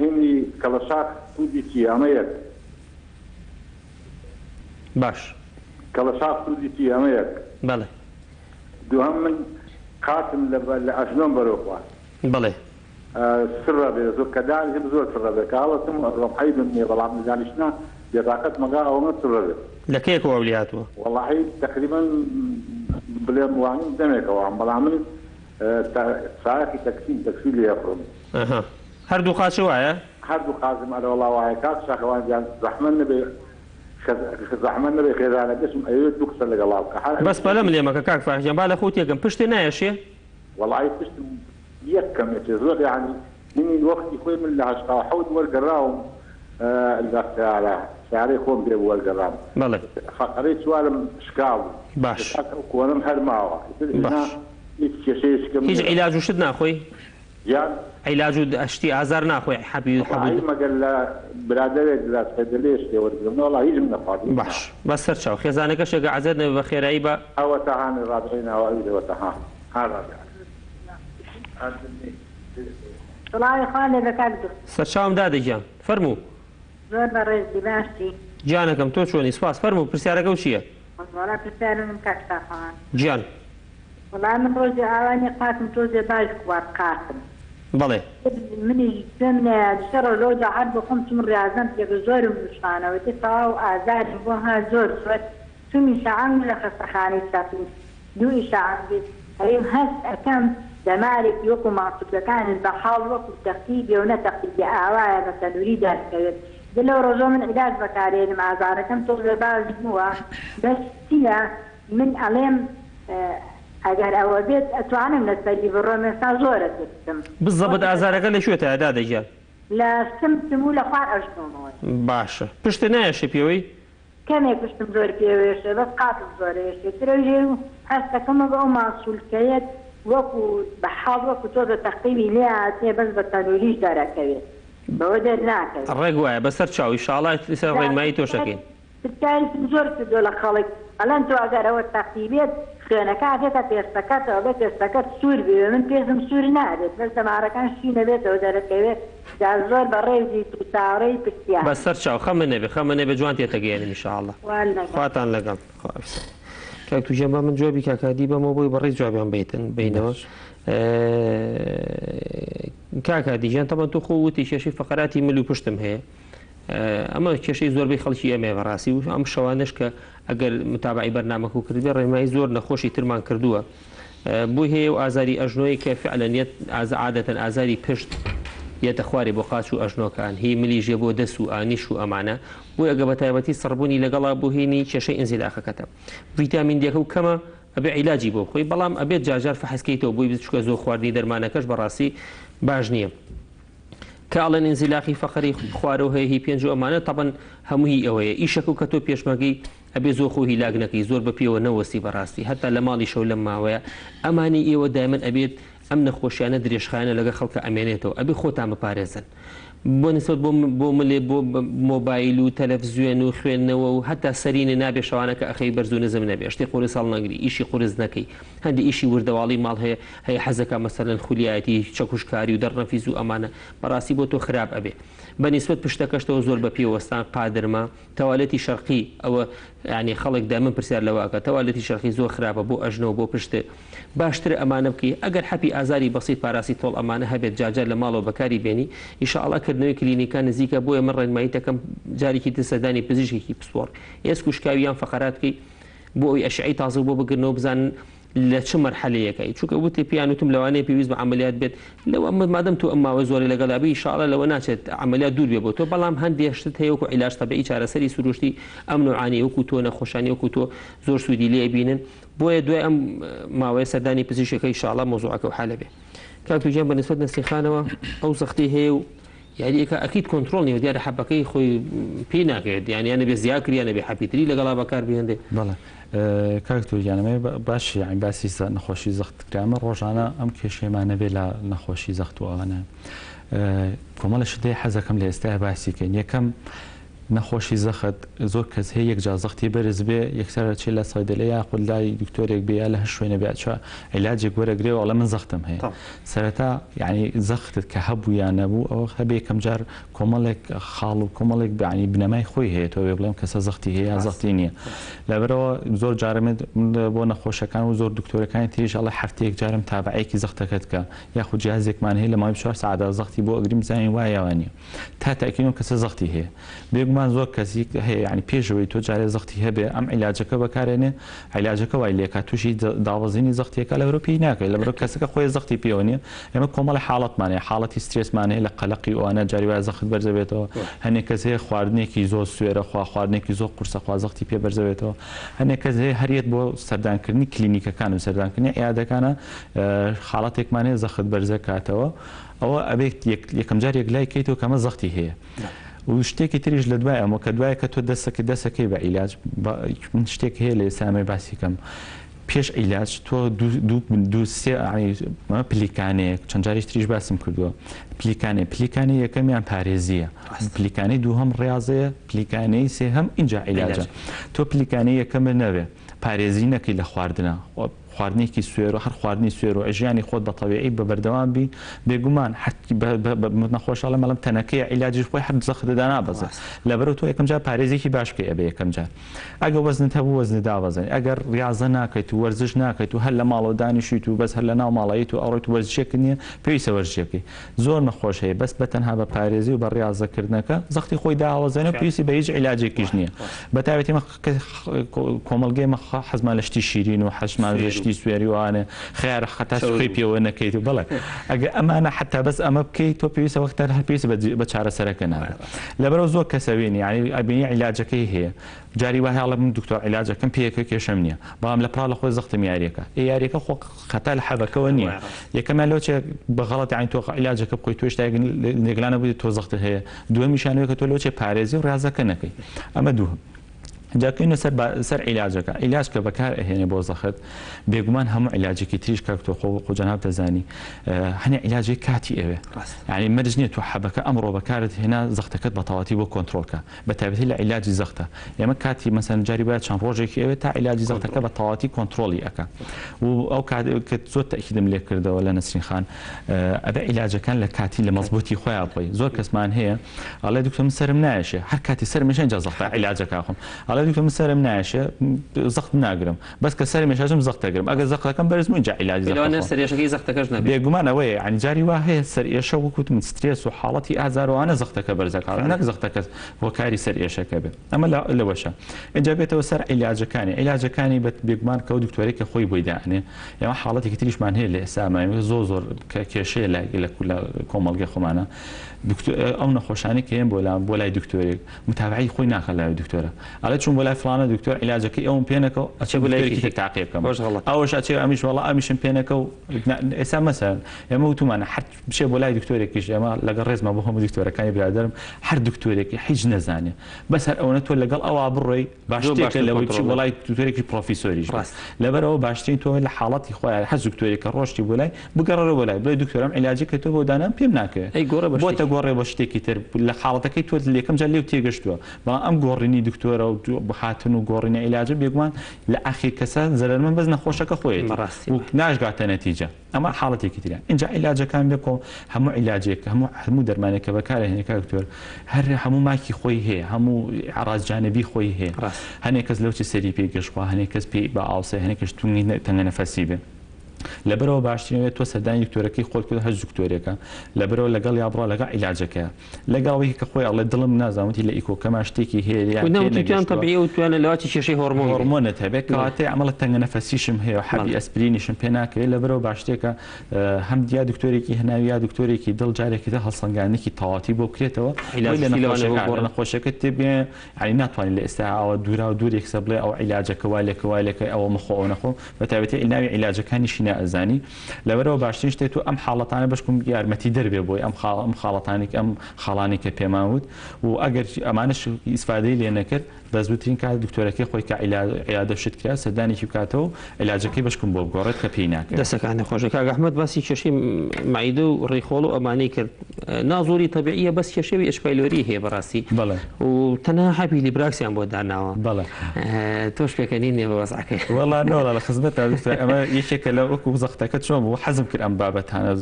S6: هینی کەڵەشاق سوودی چی ئەمەیەک
S1: باش
S6: کەڵەشاق سوودی چی ئەمەیەک
S1: بەڵێ
S6: دووهەم من قاتم لە ئەژنۆم بەرەوخوا
S1: بەڵێ
S6: سڕە بێ زۆر کەدانی هێب زۆر سڕە بێ کاڵەتم ڕەمحەی بمنێ بەڵام نزانیشنا بێتاقەت مەگا ئەومە سڕە بێ
S1: لە کێکەوە ئەولیاتوە
S6: وەڵاهی تقریبا بڵێم وانیم دەمێکەوە بەڵام من ساعتی تەکسی لێ ئەفڕم
S1: هەردوو قاچ وایە
S6: هەردوو قازم ئەرە وەڵا وایە کاک شاخەوان جیان زەحمەت نەبێ زەحمەت نەبێ خێزانە دەچم ئەوێ دوو قسە لەگەڵا بکە
S1: بەس پەلەم لێمەکە کاک فاحیان با لە خۆتێکم پشتێ نایەشێ
S6: وەڵاهی پشتم یەک کەمێتێ زۆر یعنی منی وەختی خۆی من لە 87 وەرگەڕاوم لە سیارەی خۆم پێ وەرگەڕام
S1: بەڵێ
S6: فەقەرەی چوارم شکاو
S1: باش
S6: کۆنم هەر ماوە
S1: هیچ عیلاج و شت ناخۆی
S6: یان
S1: عیلاج و ئەشتی ئازار ناخۆی حەبی
S6: مەگەر لە برادەرێک لە سەیدەلێش تێوەرگرم وەڵا هیچم نەخواتم
S1: باش بەسەر چاو خێزانەکە شێگە عەزەت نەبێ بە خێرایی بە
S6: ئەوە تەهانی ڕادڕێنەوە ئەویدەوە تەها
S7: سڵاوی خوان لێ بەکار
S1: سەرچاوم دادەگیان فەرموو
S7: زۆر بەڕێزی باشی
S1: گیانەکەم تۆ چۆنی سپاس فەرموو پرسیارەکە و چییە
S7: وەڵا پرسیارم کاکساخەوان
S1: گیان
S7: وەڵا من ڕۆژی ئاوانی قاتم تۆزێ باش کوار قاتم
S1: بەڵێ
S7: منی سن شەڕ لۆجا هەر بۆ خۆم چم ڕازم پێ زۆرم دوشانەوە تەواو ئازاری بۆ ها زۆر سوەت تومی شعان لە خەستەخانەی ساکن دوی شعان بێت هەرێم هەست ئەەکەم دەمارێک وەکو ماسوولەکانت بە حاڵ وەکو تەختی بێ و نەتەختی ئاوایە بە تەنووری دەستکەوێت لەو ڕۆژۆ من عیلاج بەکارێنم ئازارەکەم تۆ لە باش بووە بەس چیە من ئەڵێم ئەگەر ئەوە بێت ئەتوانم لەسەری بڕۆمێستا زۆرە دەستم
S1: بالضبط ئازارەکە لە شوێتە ئەدا دەژیان
S7: لە سم و لە خوار ئەژنەوەی
S1: باشە پشتە نایەشە پێوەی
S7: کەمێک پشتم زۆر پێوێشە بەس قاتم زۆرێشێ ترەژێ و هەستەکەمە بە ئەو ماسوولکەیەت وەکو بە حاڵ وەکو تۆ بە تەقیبی لێ هاتێ بەس بە تەنوریش دەرەکەوێت بەوە دەر ناکەوێت
S1: ڕێک وایە بەسەر چاوی شاڵات لەسەر ڕێنمایی تۆشەکەین
S7: تکایتم زۆر کردو لە خەڵک ئەلەن تۆ ئەگەرەوە تەقیبێت خوێنەکە دێتە پێستەکەتەوە بێت پێستەکەت سوور بێ من پێزم سوور نادێت بەس دەمارەکان شی نەبێتەوە دەرەکەوێت دا زۆر بە ڕێزی تاڕەی پرسیار
S1: بەسەر چاو خەمە نەبێ جوان تێتەگەێنم ئینشاءالله خواتان لەگەڵ کاک تووژێن بە من جوابی کاکادی بەمەوە بۆی بەڕێز جوابیان بینەوە کاکادیژیان تەمەن تو خۆ وتی کێشەی فەقەراتی مل و پشتم هەیە ئەمە کێشەی زۆربەی خەڵکی ئەمێ بەڕاستی و ئەم شەوانش کە ئەگەر متابعی بەرنامەکە و کردبێ ڕێنمایی زۆر نەخۆشی ترمان کردووە بۆی هەیە و ئازاری ئەژنۆی کە فعلەنیەت عادەتەن ئازاری پشت یەتە خوارێ بۆ قاچ و ئەژنۆکان هی ملیژێ بۆ دەست و ئانیش و ئەمانە بۆی ئەگە بە تایبەتی سەربوونی لەگەڵا بۆ هێنی کێشەی ئەنزیلاخەکەتە ڤیتامین دیەکە و کەمە ئەبێ عیلاجی بۆ خۆی بەڵام ئەبێت جاجار فەحسکەیتەوە بۆی بچکە زۆر خواردنی دەرمانەکەش بەڕاستی باش نییە کاڵێن ئینزیلاخی فەقەری خوارەوە هەیە هی پێنج و ئەمانە تەبەن هەمووی ئەوەیە ئیشەکە و کە تۆ پێشمەگەی ئەبێ زۆر خۆ هیلاک نەکەی زۆر بە پێوە نەوەستی بەڕاستی هەتا لە ماڵی شەو لەم ماوەیە ئەمانی ئێوە دایمەن ئەبێت ئەم نەخۆشیانە درێژخانە لەگە خەڵکە ئەمێنێتەوە ئەبێ خۆتان بپارێزن بۆ نسبت بۆ ملێ بۆ مۆبایل و تەلەڤیزیۆن و خوێندنەوە و هەتا سەرینە نابێ شەوانەکە ئەخەی بەرز و نزم نەبێ شتێ قورس هەڵ نەگری ئیشی قورس نەکەی هەندی ئیشی وردەواڵی ماڵ هەیە حەزەکە مەسەرەن خولیایەتی چەکوشکاری و دەڕنەفیز و ئەمانە بەڕاستی بۆ تۆ خراپ ئەبێ بەنسبت پشتەکەشتەوە زۆر بە پێوەستان قادرمە تەوالەتی شەرقی ئەوە ینی خەڵک من پرسیار لەواکە تەوالەتی شەرقی زۆر خراپە بۆ ئەژنەوە بۆ پشتە باشتر ئەمانە بکەی ئەگەر حەپی ئازاری بەسیط پاراسی تۆڵ ئەمانە هەبێت جاجار لە ماڵەوە بەکاری بێنی ئیشاءڵڵا کلینیکان نزیکە بۆیە من ڕێنمایی دەکەم جارێکی سەردانی پزیشکی پسپۆر ئێسک و شکاویان فەقەراتکەی بۆ ئەوی ئەشعی تازە بۆ بگرنەوە بزانن لە چ مەرحەلەیەکەی چونکە وتی پیانوتم لەوانەیە پێویست بە عملیات بێت لەوە مادەم تو ئەم ماوە زۆری لەگەڵابی ئینشاءڵڵا لەوە ناچێت عملیات دوور بێ بۆ تۆ بەڵام هەندێک شت هەیە وەکو عیلاج تەبیعی چارەسەری سروشتی ئەم نوعانەی وەکو تۆ نەخۆشانی وەکو تۆ زۆر سوودی لێ بینن بۆیە دوای ئەم ماوەیە سەردانی پزیشکەکەی ئینشاءڵڵا مۆزوعەکە و حالە بێ کاک تووژێن بەنسبەت نەسیخانەوە ئەو سەختی هەیە و یعنی ئەکید کۆنتترۆل نیە دیارە حەبەکەی خۆی پێی ناکرێت یانیانە بێ زیاکریانە بێ حەپیتری لەگەڵا بەکار بێندێ
S2: کاکتۆریانەمە باش یعنی باسی نەخۆشی زەختکرامە ڕۆژانە ئەم کێشەیەمانە بێ لە نەخۆشی زەختوانە کۆمەڵە شتەیە حەزەکەم لە ئێستا باسیکەین یەکەم نەخۆشی زەخت زۆر کەس هەیە یەکجا زەختی بەرز بێ یەکسەر چێ لە سایدەلەیە خۆ لای دکتۆرێک بێ لە هەر شوێنە بێت چوە عیلاجێک وەرەگرێەوە ئەڵە من زەختم هەیە سەرەتا یعنی زەختت کە هەبوو یان نەبوو ئەوە هەبێ یەکەم جار کۆمەڵێک خاڵ و کۆمەڵێک بەعنی بنەمای خۆی هەیە تۆ بڵێم کەسە زەختی هەیە زەختی نییە لەبەرەوە زۆر جارمێت بۆ نەخۆشەکان و زۆر دکتۆرەکانی تریش ئەڵە هەفتەیەک جارم تابعەیەکی زەختەکەت کە یاخود جیازێکمان هەیە لە ماوەی 4 ساعات زەختی بۆ ئەگریم زانین وایەوە نیە تا تاکیدم کەسە زەختی هەیە بێگومان زۆر کەسی هەیە ینی پێشەوەی تۆ جارێ زەختی هەبێ ئەم عیلاجەکە بەکارێنێ عیلاجەکە وای لێکات تووشی داوەزینی زەختیەکە لەبەرەوە پێی ناکەی لەبەرەوە کەسەکە خۆی زەختی پێوە نیە ئێمە کۆمەڵی حاڵەتمانەیە حاڵەتی سترێسمانەیە لە قەلەقی ئەوانە جاری وایە زەخت بەرزەبێتەوە هەنێک کەس هەیە خواردنێکی زۆر سوێرە خواردنێکی زۆر قورسە خوا زەختی پێ بەرزەبێتەوە هەنێک کەس هەیە هەریەت بۆ سەردانکردنی کلینیکەکان و سەردانکردنی عیادەکانە حاڵەتێکمانەیە زەخت بەرزە کاتەوە ئەوە ئەبێت یەکەم جار یەک لای کەیتەوە کەمە زەختی هەیە و شتێکی تریش لە دوای ئەمە کە دوایە کە تۆ دەستەکەی بە عیلاج شتێک هەیە لە ئێسامەی باسیکەم پێش عیلاج تۆ دوو سێ پلیکانەیەک چەند جاریش تریش باسم کردووە پلیکانی یەکەمیان پارێزیە پلیکانی دووهەم ڕاضەیە پلیکانەی سێهەم اینجا عیلاجە تۆ پلیکانی یەکەمە نەبێ پارێزی نەکەی لە خواردنە خواردنێکی سوێر و هەر خواردنی سوێر و ئەژیانی خۆت بە تەبیعی بە بەردەوام بی بێگومان نەخۆشەڵە مەڵم تەنەکەی عیلاجیش خۆی هەر زەختدا نابەزە لەبەرەوە تۆ یەکەم جار پارێزێکی باش بکەی ئەبێ یەکەم جار ئەگە وەزنت هەبوو وەزنی دابەزێنی ئەگەر ریاضە ناکەیت و وەرزش ناکەیت و هەر لە ماڵەوە دانیشیت و بەس هەر لە ناو ماڵاییت و ئەوڕێت وەرزشێک نییە پێویستە وەرزشێکی زۆر نەخۆش هەیە بەس بەتەنها بە پارێزی و بە ریاضەکردنەکە زەختی خۆی داوەزێنە پێویستی بە هیچ عیلاجێکیش نییە بەتابەتی کۆمەڵگەی حەزمان لە شتی شیرین و حەزمان لە شتی گوتی سوێریوانە خیار خەتا سوخی پێوە نەکەیت و بڵێ ئەگە ئەمانە حتا بەس ئەمە بکەیت تۆ پێویستە وەختە هەر پێویست بە چارەسەرەکە نابێت لەبەرەوە زۆر کەسەوێنی یعنی ئەبینی عیلاجەکەی هەیە جاری وایە هەڵە من دکتۆر عیلاجەکەم پێیەکە کێشەم نییە بەڵام لە پڕا لە خۆی زەختم یاریەکە یاریەکە خۆ خەتا لە حەبەکەەوە نییە یەکەمیان لەوچێ بەغەڵەتی عین تۆ عیلاجەکە بخۆی تۆش تا نێگلانە بووی تۆ زەختت هەیە دووەمیشانەوەی کە تۆ لەوچێ پارێزی و ڕازەکە نەکەی ئەمە دووهم جاکەینە سەر عیلاجەکە عیلاج کە بەکار ئەهێنێ بۆ زەخت بێگومان هەموو عیلاجێکی تریش کە تۆ خۆجاناب دەزانی هەنێ عیلاجی کاتی ئەوێ یعنی مەرج نییە تۆ حەبەکە ئەمڕۆ بەکارت هێنا زەختەکەت بە تەواتی بۆ کۆنتترۆلکە بە تایبەتی لە عیلاجی زەختە ئێمە کاتی مەسەن جاری باید چەند ڕۆژێکی ئەوێ تا عیلاجی زەختەکە بە تەواتی کۆنتترۆلی ئەەکە و ئەو کە زۆر تەکیدم لێ کردەوە لە نەسرین خان ئەبێ عیلاجەکان لە کاتی لە مەزبوطی خۆیان بڵێ زۆر کەسمان هەیە ئەڵێ دکتۆر من سەرم نایشێ هەر کاتی سەرمێش ئەنجا زەختە عیلاجەکە خۆم ئەڵێ دکتۆر من سەرم نایشێ زەخت ناگرم بەس کە سەرمی مێشاژم زەختەگرم ئەگە زەختەکەم بەرزم اینجا عیلاجی
S1: سەرێشەکەی زەختەکەش نەبێت
S2: بێگومان ئەوەیە ینی جاری وا هەیە سەر ئێشە وەکوت من سترێس و حاڵەتی ئازاروانە زەختەکە بەرزەکە نەک زەختەکە هۆکاری سەر ئێشەکە بێت ئەمە لەوەشە اینجا بێتەوە سەر عیلاجەکانی بێگومان کە دکتۆرێکە خۆی بۆی داهێنێ ئێمە حاڵەتێکی تریشمان هەیە لە ئێستا زۆر کێشەیە لە کۆمەڵگەی خۆمانە ئەو نەخۆشانی کە هەیە بۆ لای دکتۆرێک متابعی خۆی ناکە لای دکتۆرە ئەڵێ چون بۆ لای فلانە دکتۆر عیلاجەکەی ئەوم پێنەکە ئەچێ بۆ لایەکی تاقی بکەم ئەوش ئەچێ ئەمیش وەڵا ئەمیشم پێنەکە و ئێستا مەسەن ئێمە وتمانە حەت بشێ بۆ لای دکتۆرێکیش ئێمە لەگەڵ ڕێزمە بۆ هەموو دکتۆرەکانی برادرم هەر دکتۆرێکی هیچ نەزانێ بەس هەر ئەوەنە تۆ لەگەڵ ئەوە بڕۆی باشتێکە لەوەی بچی وڵای دکتۆرێکی پرۆفیسۆریش لەبەرەوە باشترین تۆ لە حاڵەتی خۆیان هەر دکتۆرێکە ڕۆشتی بۆ لای بگەڕێ بۆ لای بڵێ دکتۆرم عیلاجی کە تۆ بۆ دانام پێم ناکەوێت بۆتە گۆڕێ بە شتێکی تر لە حاڵەتەکەی تۆ لێکم جا لێو تێگەشتووە بەڵام ئەم گۆڕینی دکتۆرە و بخاتن و گۆڕینی عیلاجە بێگومان لە ئاخیر کەسە زەرمەند بەس نەخۆشەکە خۆیت ناشگاتە نەتیجە ئەمە حاڵەتێکی تریان اینجا عیلاجەکان بێکۆ هەموو عیلاجێک هەموو دەرمانێکە بەکارهێنێکە دکتۆر هەر هەموو ماکی خۆی هەیە هەموو عراجانبی خۆی هەیە هەنێک کەس لەوچی سەری پێی گەشتخوا هەنێک کەس پێی بە ئاوسێ هەنێکش توی تەنگە نەفەسی بێ لەبەرەوە باشترینەوەێت تۆ سەردانی دکتۆرەکەی خۆت کرد هەر دکتۆرێکە لەبەرەوە لەگەڵ یا بڕۆ لەگەڵ عیلاجەکە لەگەڵەوەی کە خۆی ئەڵێ دڵم نازانوتی لە ئیکۆکەما شتێکی هەیە
S1: تەبیعی و توانە لەواتی کێشەی
S2: هۆرمۆنت هەبێت کەواتێ عمەڵە تەنگە نەفەسیشم هەیە و حەبی ئەسپرینیشم پێ ناکەوێت لەبەرەوە باشتێکە هەم دیا دکتۆرێکی هەناوی یا دکتۆرێکی دڵ جارێکی دە هەڵسەنگانێکی تەواتی بۆ بکرێتەوە نەخۆشەکەت تێبێ علی ناتوانین لە ئێستا ئەوە دوورا و دوورێک سە بڵێ ئەو عیلاجەکە والێکە ئەوە مخۆ ئەو نەخۆ بە تایبەتی ناوی عیلاجەکانیشی نەئەزانی لەبەرەوە باشترین شتێت و ئەم حاڵەتانە بەشکم یارمەتی دەربێ بۆی ئەم خاڵەتانی ئەم خاڵانی کە پێماوت و ئەگەر ئەمانش ئیسفادەی لێ نەکرد بە زووترین کات دکتۆرەکەی خۆی کە عیادە شت کرا سەردانێکی بکاتەوە عیلاجەکەی بەشکم بۆ بگۆڕێت کە پێی ناکرێت
S1: دەسەکانی خۆشەکە ئەحمەد باسی کێشەی معیدە و ڕێخۆڵ و ئەمانەی کرد نازۆری تەبیعیە بەس کێشەوی ئەشپایلۆری هەیە بەڕاستی و تەنها حەبی لیبراکسیان بۆ داناوە تۆش پێکەنی نێ بە وەزعەکەی
S2: وەڵا نۆڵە لە خزمەت ئەمە یەکێکە لە وەکو زەختەکە چۆن بوو حەزم کرد ئەم بابەتانە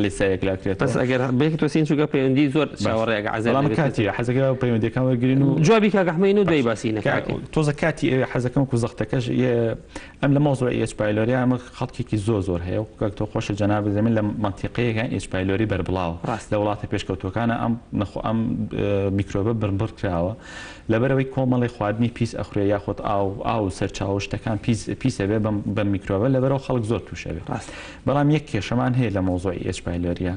S2: لێسایەک لاکرێت
S1: بەس ئەگەر بێک تۆسین چووکە پەیوەندی زۆر چاوەڕێگە
S2: عەزەڵام کاتی حەزەکە پەیوەندیەکان وەرگرین و
S1: جوابی کاگەحمەین و دوای باسی نەکاکە
S2: تۆزە کاتی حەزەکەم و زەختەکەش ئەم لە مۆزوعی ئەچپایلۆری ئەمە خەڵکێکی زۆر هەیە و کە تۆ خۆشە جەناب زەمین لە منتیقەیەکان ئەچپایلۆری بەربڵاوە لە وڵاتە پێشکەوتوەکانە ئەم میکرۆبە بربڕ کراوە لەبەرەوەی کۆمەڵی خواردنی پیس ئەخورێ یاخۆت ئاو سەرچاو شتەکان پیسە بێ بە میکرۆبە لەبەرەوە خەڵک زۆر تووشە بێت بەڵام یەک کێشەمان هەیە لە مۆزوعی ئەچپایلۆریە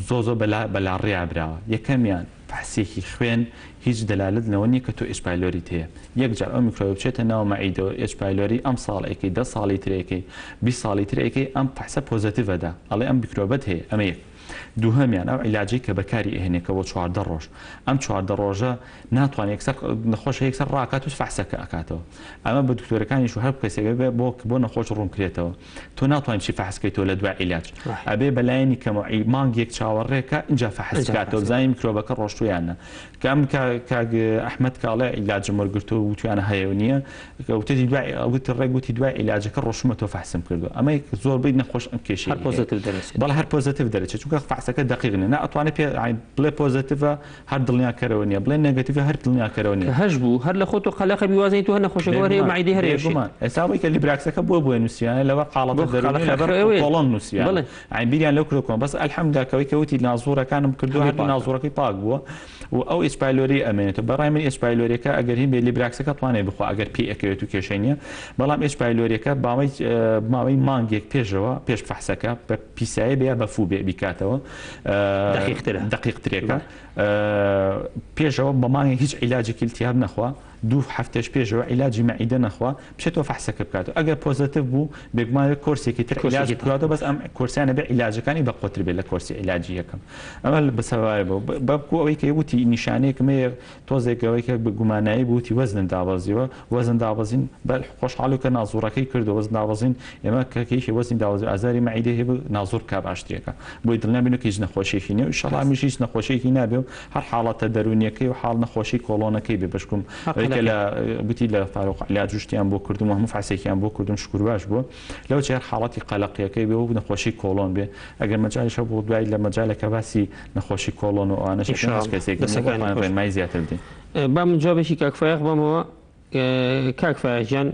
S2: زۆ بەلاڕێیا براوە یەکەمیان بەحسێکی خوێن هیچ دەلالت لەوە نیە کە تۆ ئەچپایلۆریت هەیە یەکجار ئەو میکرۆبە بچێتە ناو مەعیدەوە ئەچپایلۆری ئەم ساڵێکی 10 ساڵی ترێکی 20 ساڵی ترێکی ئەم پەحسە پۆزیتیڤەدا ئەڵێ ئەم میکرۆبەت هەیە ئەمە یەک دووهەمیان ئەو عیلاجی کە بەکاری ئەهێنێکە بۆ 14 ڕۆژ ئەم 14 ڕۆژە ناتوانێت نەخۆش یەکسەر ڕاکات و فەحسەکە ئەکاتەوە ئەمە بە دکتۆرەکانیش و هەر کەسێک بێ بۆ نەخۆش ڕوون کرێتەوە تۆ ناتوانین چی فەحسکەیتەوە لە دوای عیلاج ئەبێ بەلایەنی کەمەوعی مانگێک چاوەڕێکە اینجا فەحسکاتەوە زانی میکرۆبەکە ڕۆشتویانە کام کاگ ئەحمەد کاڵێ عیلاجم وەرگرتو و توانە هەیە نییە وتەی دوای ئەوتی ڕێگوتی دوای عیلاجەکە ڕۆشمەتەوە فەحسم کردو ئەمە زۆربەی نەخۆش ئەم کێشەی
S1: پۆزیتیڤ دەرەچێت
S2: بەڵام هەر پۆزیتیڤ دەرەچێت چونکە چونکە فحسەکە دقیق نیە ناتوانێت پێ بڵێ پۆزیتیڤە هەر دڵنیاکەرەوە نیە بڵێ نێگەتیڤە هەر دڵنیاکەرەوە نیە
S1: هەش بوو هەر لە خۆت و قەلەقە بیوازنی تو هەر نەخۆشیەوە هەیە معیدەی هەرێشمان
S2: ئێستا کە لیبراکسەکە بۆ نووسیانە لەوە قاڵەتە دەرەوە کۆڵۆن نووسیان بیریان لەو کردکۆن بەس ئەلحەمداکەوەی کەوتی نازۆرەکانم کردو هەر نازۆرەکەی پاک بووە و ئەو ئیسپایلۆری ئەمێنێتە بەڕای من ئیسپایلۆریەکە ئەگەر هین بێ لیبراکسەکە توانێت بخوا ئەگەر پێ ئەکەوێت و کێشەی نیە بەڵام ئیسپایلۆریەکە ماوەی مانگێک پێشەوە پێش فەحسەکە بە پیسایی بێ بە فوو بێ بیکاتەوە دقیقترێکە پێشەوە بە مانگێک هیچ عیلاجێکی التیاب نەخوا 2 هەفتەش پێشەوە عیلاجی مەعیدە نەخوا بچێتەوە فەحسەکە بکاتەوە ئەگەر پۆزیتیڤ بوو بێگومانە کۆرسێکی تر عیلاج بکاتەوە بەس ئەم کۆرسیانە بێ عیلاجەکانی بە قوتر بێت لە کۆرسی عیلاجی یەکەم ئەمە بەسەوای بوو بەبکو ئەوەی کە وتی نیشانەیەکمەیە تۆزێکەوەی کە گومانایی بوتی وەزن دابەزیەوە وەزن دابەزین بە خۆشحاڵی کە نازوڕەکەی کردو وەزن دابەزین ئێمە کەکەیشی وەزنی داوەزی ئازاری مەعیدە هەیە نازوور کا باشترێکە بۆی دڵنیابین و هیچ نەخۆشیێکی نیە و ئینشەڵڵا هەمیش هیچ نەخۆشیێکی نابێ و هەر حاڵەتە دەرونیەکەی و حاڵ نەخۆشی کۆڵۆنەکەی بێ بەشکم گوتی لە فاروق علاج جوشتیان بۆ کردم و هەموو فحسێکیان بۆ کردم شکر باش بووە لەو جێر حاڵەتی قەلەقیەکەی بێ و نەخۆشی کۆڵۆن بێ ئەگەر مەجالیشە بۆ دوای لە مەجالێکە باسی نەخۆشی کۆڵۆن و ئەوانەش کەسێک ڕێنمای زیاتر بدەین
S1: با من جوابێکی کاکفایق بەمەوە کاکفایەکیان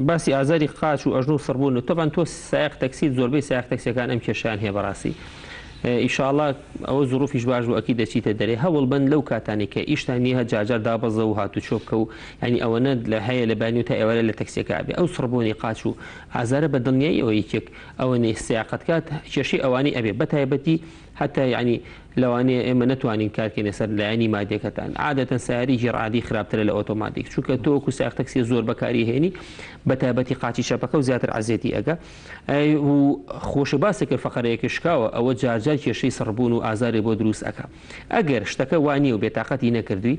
S1: باسی ئازاری قاچ و ئەژن و سڕبوون و تۆبان تۆ سایق تەکسیت زۆربەی سایق تەکسیەکان ئەم کێشیان هەیە بەڕاستی ئیشاءالله ئەوە زروفیش باش بوو ئەکی دەچیتە دەرێ هەوڵبند لەو کاتانی کە ئیشتانی هە جاجار دابەزە و هاتو چۆبکە و ینی ئەوەنە لە هەیە لە بانی و تا ئێوەرە لە تەکسیەکە بێ ئەو سڕبوونی قاچ و ئازارە بە دڵنیایی ئەوە یەکێک ئەوە نێ سیاقەت کات کێشەی ئەوانی ئەبێ بەتایبەتی حتى يعني لەوانەیە ئێمە نتوانین کارکەینە سەر لایەنی مادیەکەتان عادەتەن سیارێکی ڕادی خراپترە لە ئۆتۆماتیک چونکە تۆکو سایق تەکسی زۆر بەکاری هێنی بە تایبەتی قاچی شەپەکە و زیاتر عزیێتی ئەگە و خۆشە باسێکە فەقەرەیەکە شکاوە ئەوە جارجار کێشەی سڕبوون و ئازارێ بۆ دروست ئەکە ئەگەر شتەکە وانی و بێتاقەتی نەکردووی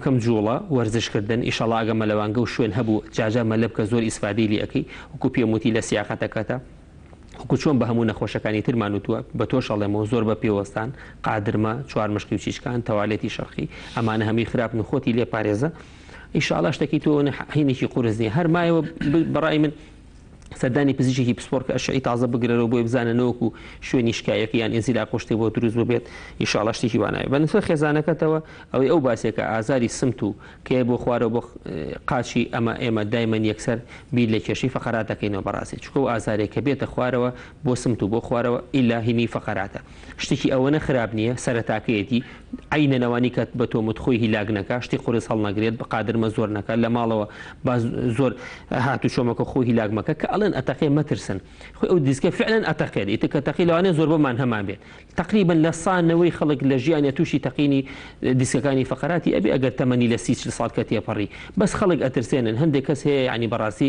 S1: کەم جوڵە وەرزشکردن ئیشەڵا ئەگە مەلەوانگە و شوێن هەبوو جاجار مەلە بکە زۆر ئیسفادەی لێ ئەەکەی وەکو پێموتی لە سیاقەتەکەتە وەکو چۆن بە هەموو نەخۆشەکانی ترمان وتووە بە تۆ شەڵێمەوە زۆر بە پێوەستان قادرمە چوار مشکی و چیشکان تەوالێتی شەرخی ئەمانە هەمی خراپ و خۆتی لێ پارێزە ئیشاڵا شتێکی تۆ هینێکی قورس نیە هەر مایەوە بەڕای من سەردانی پزیشکی پسپۆر کە ئەشعی تازە بگرەوە بۆی بزانەوەکو شوێنی شکایەکە یان ئێنزیلا قوشتی بۆ دروست بێت ئیشاڵا شتێکی وانایە بە نسبەت خێزانەکەتەوە ئەوەی ئەو باسێکە ئازاری سمت و کێ بۆ خوارەوە بۆ قاچی ئێمە دایمەن یەکسەر بیر لە کێشەی فەقەراتەکەینەوە بەڕاستی چکە و ئازارێک کە بێتە خوارەوە بۆ سمت و بۆ خوارەوە ئیلا هینی فەقەراتە شتێکی ئەوەنە خراپ نییە سەرەتاکەیەتی عینەنەوانی کات بە تۆ متخۆی هیلاک نەکە شتی قورس هەڵ نەگرێت بە قادرمە زۆر نەکە لە ماڵەوە زۆر هاتو چۆمەکە خۆی هیلاک مەکە کە ئەڵێن ئەتەقێ مەترسن خۆی ئەو دیسکە فعلەن ئەتەقێت ئیتکە تەقی لەوانێ زۆر بەمان هەمان بێت تقریبا لە سانەوەی خەڵک لە ژیانە تووشی تەقینی دیسکەکانی فەقەراتی ئەبێ ئەگەر تەمەنی لە 30 ساڵ کە تێپەڕی بەس خەڵک ئەترسێنن هەندێک کەس هەیە ینی بەڕاستی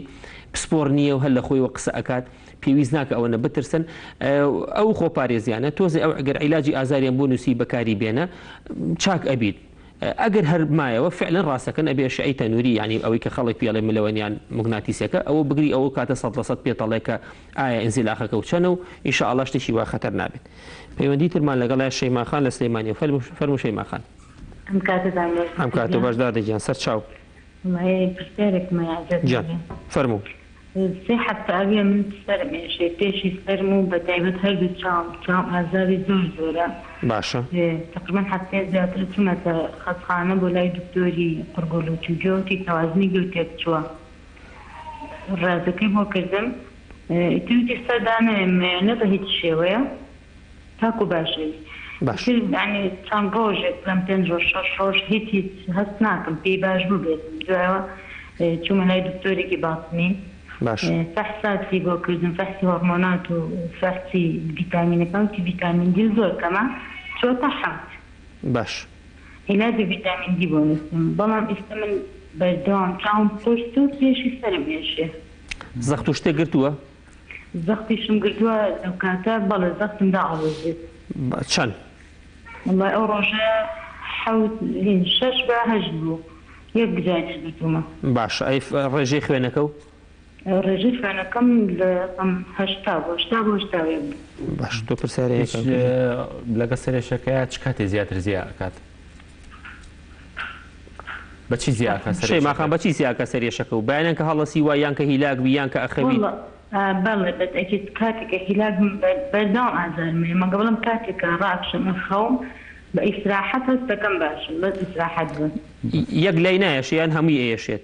S1: پسپۆر نییە و هەر لە خۆیەوە قسە ئەکات پێویست ناکە ئەوەنە بترسن ئەو خۆپارێزیانە تۆزی ئەو ئەگەر عیلاجی ئازاریان بۆ نووسی بەکاری بێنە چاک ئەبیت ئەگەر هەر مایەوە فعلەن ڕاستەکەن ئەبێ شعی تەنووری ینی ئەوەی کە خەڵک پێڵێ ملەوەنیان مگناتیسەکە ئەوە بگری ئەوە کاتە 100% پێتەڵێ کە ئایا ئەنزیلاخەکە و چەنە و ئینشاءالله شتێکی وا خەتەر نابێت پەیوەندی ترمان لەگەڵای شەیماخان لە سلەیمانیە فەرموو شەیماخان ئەم کاتە باشدا دەگیان سەر چاو فەرموو
S8: سێ هەفتە من سەرمێشێ پێشی سەرم و بە تایبەت هەردوو چاوم ئازاری زۆرە
S1: باشە
S8: تقریبا هەفتەیە زیاتر چوومەتە خەستخانە بۆ لای دکتۆری قورگۆل و چووگەوتی تەوازنی گوتێک چووە ڕازەکەی بۆ کردم توتی سەردانێنە بە هیچ شێوەیە تاکو باشی ینی چەند ڕۆژێک لەم 5 ڕۆژ 6 ڕۆژ هیچ هەست ناکەم پێی باش بوو بێت دوایەوە چوومە لای دکتۆرێکی باسمی فحصاتی بۆ کردن فحصی هۆرمۆنات و فحصی ڤیتامینەکە وتی ڤیتامین دی زۆر کەمە چۆتە 7
S1: باش
S8: عیلاجی ڤیتامین دی بۆ نووسم بەڵام ئێستا من بەردەوام چاوم پۆشت و پێشی سەرم هێشێ
S1: زەخت و شتێک گرتووە
S8: زەختیشم گرتووە ئەو کاتە بەڵێ زەختم داعەوەزێت
S1: چەند
S8: والله ئەو ڕۆژە 6 بە 8 بوو یەک گزارش گرتوومە
S1: باش ئەی ڕێژەی خوێنەکە و
S8: ڕێژەی خوێنەکەم لە 80 بۆ 80
S1: باش تۆ پرسیارەیەک
S2: لەگە سەرێشەکەیە چ کاتێ زیاتر زیاکات بەچی زیاکە
S1: شەیماخان بەچی زیاکە سەرێشەکە و بەیانیان کە هەڵەسی وای یان کە هیلاک بی یان کە ئەخەوی
S8: بەڵێ بەس ئەکیت کاتێکە هیلاک بەردەوام ئازارمێ مە قبلم کاتێکە ڕاکشم خەوم بە ئیسراحەت هەستەکەم باشن بەس ئیسراحەت بن
S1: یەک لای نایەشیان هەمووی ئێشێت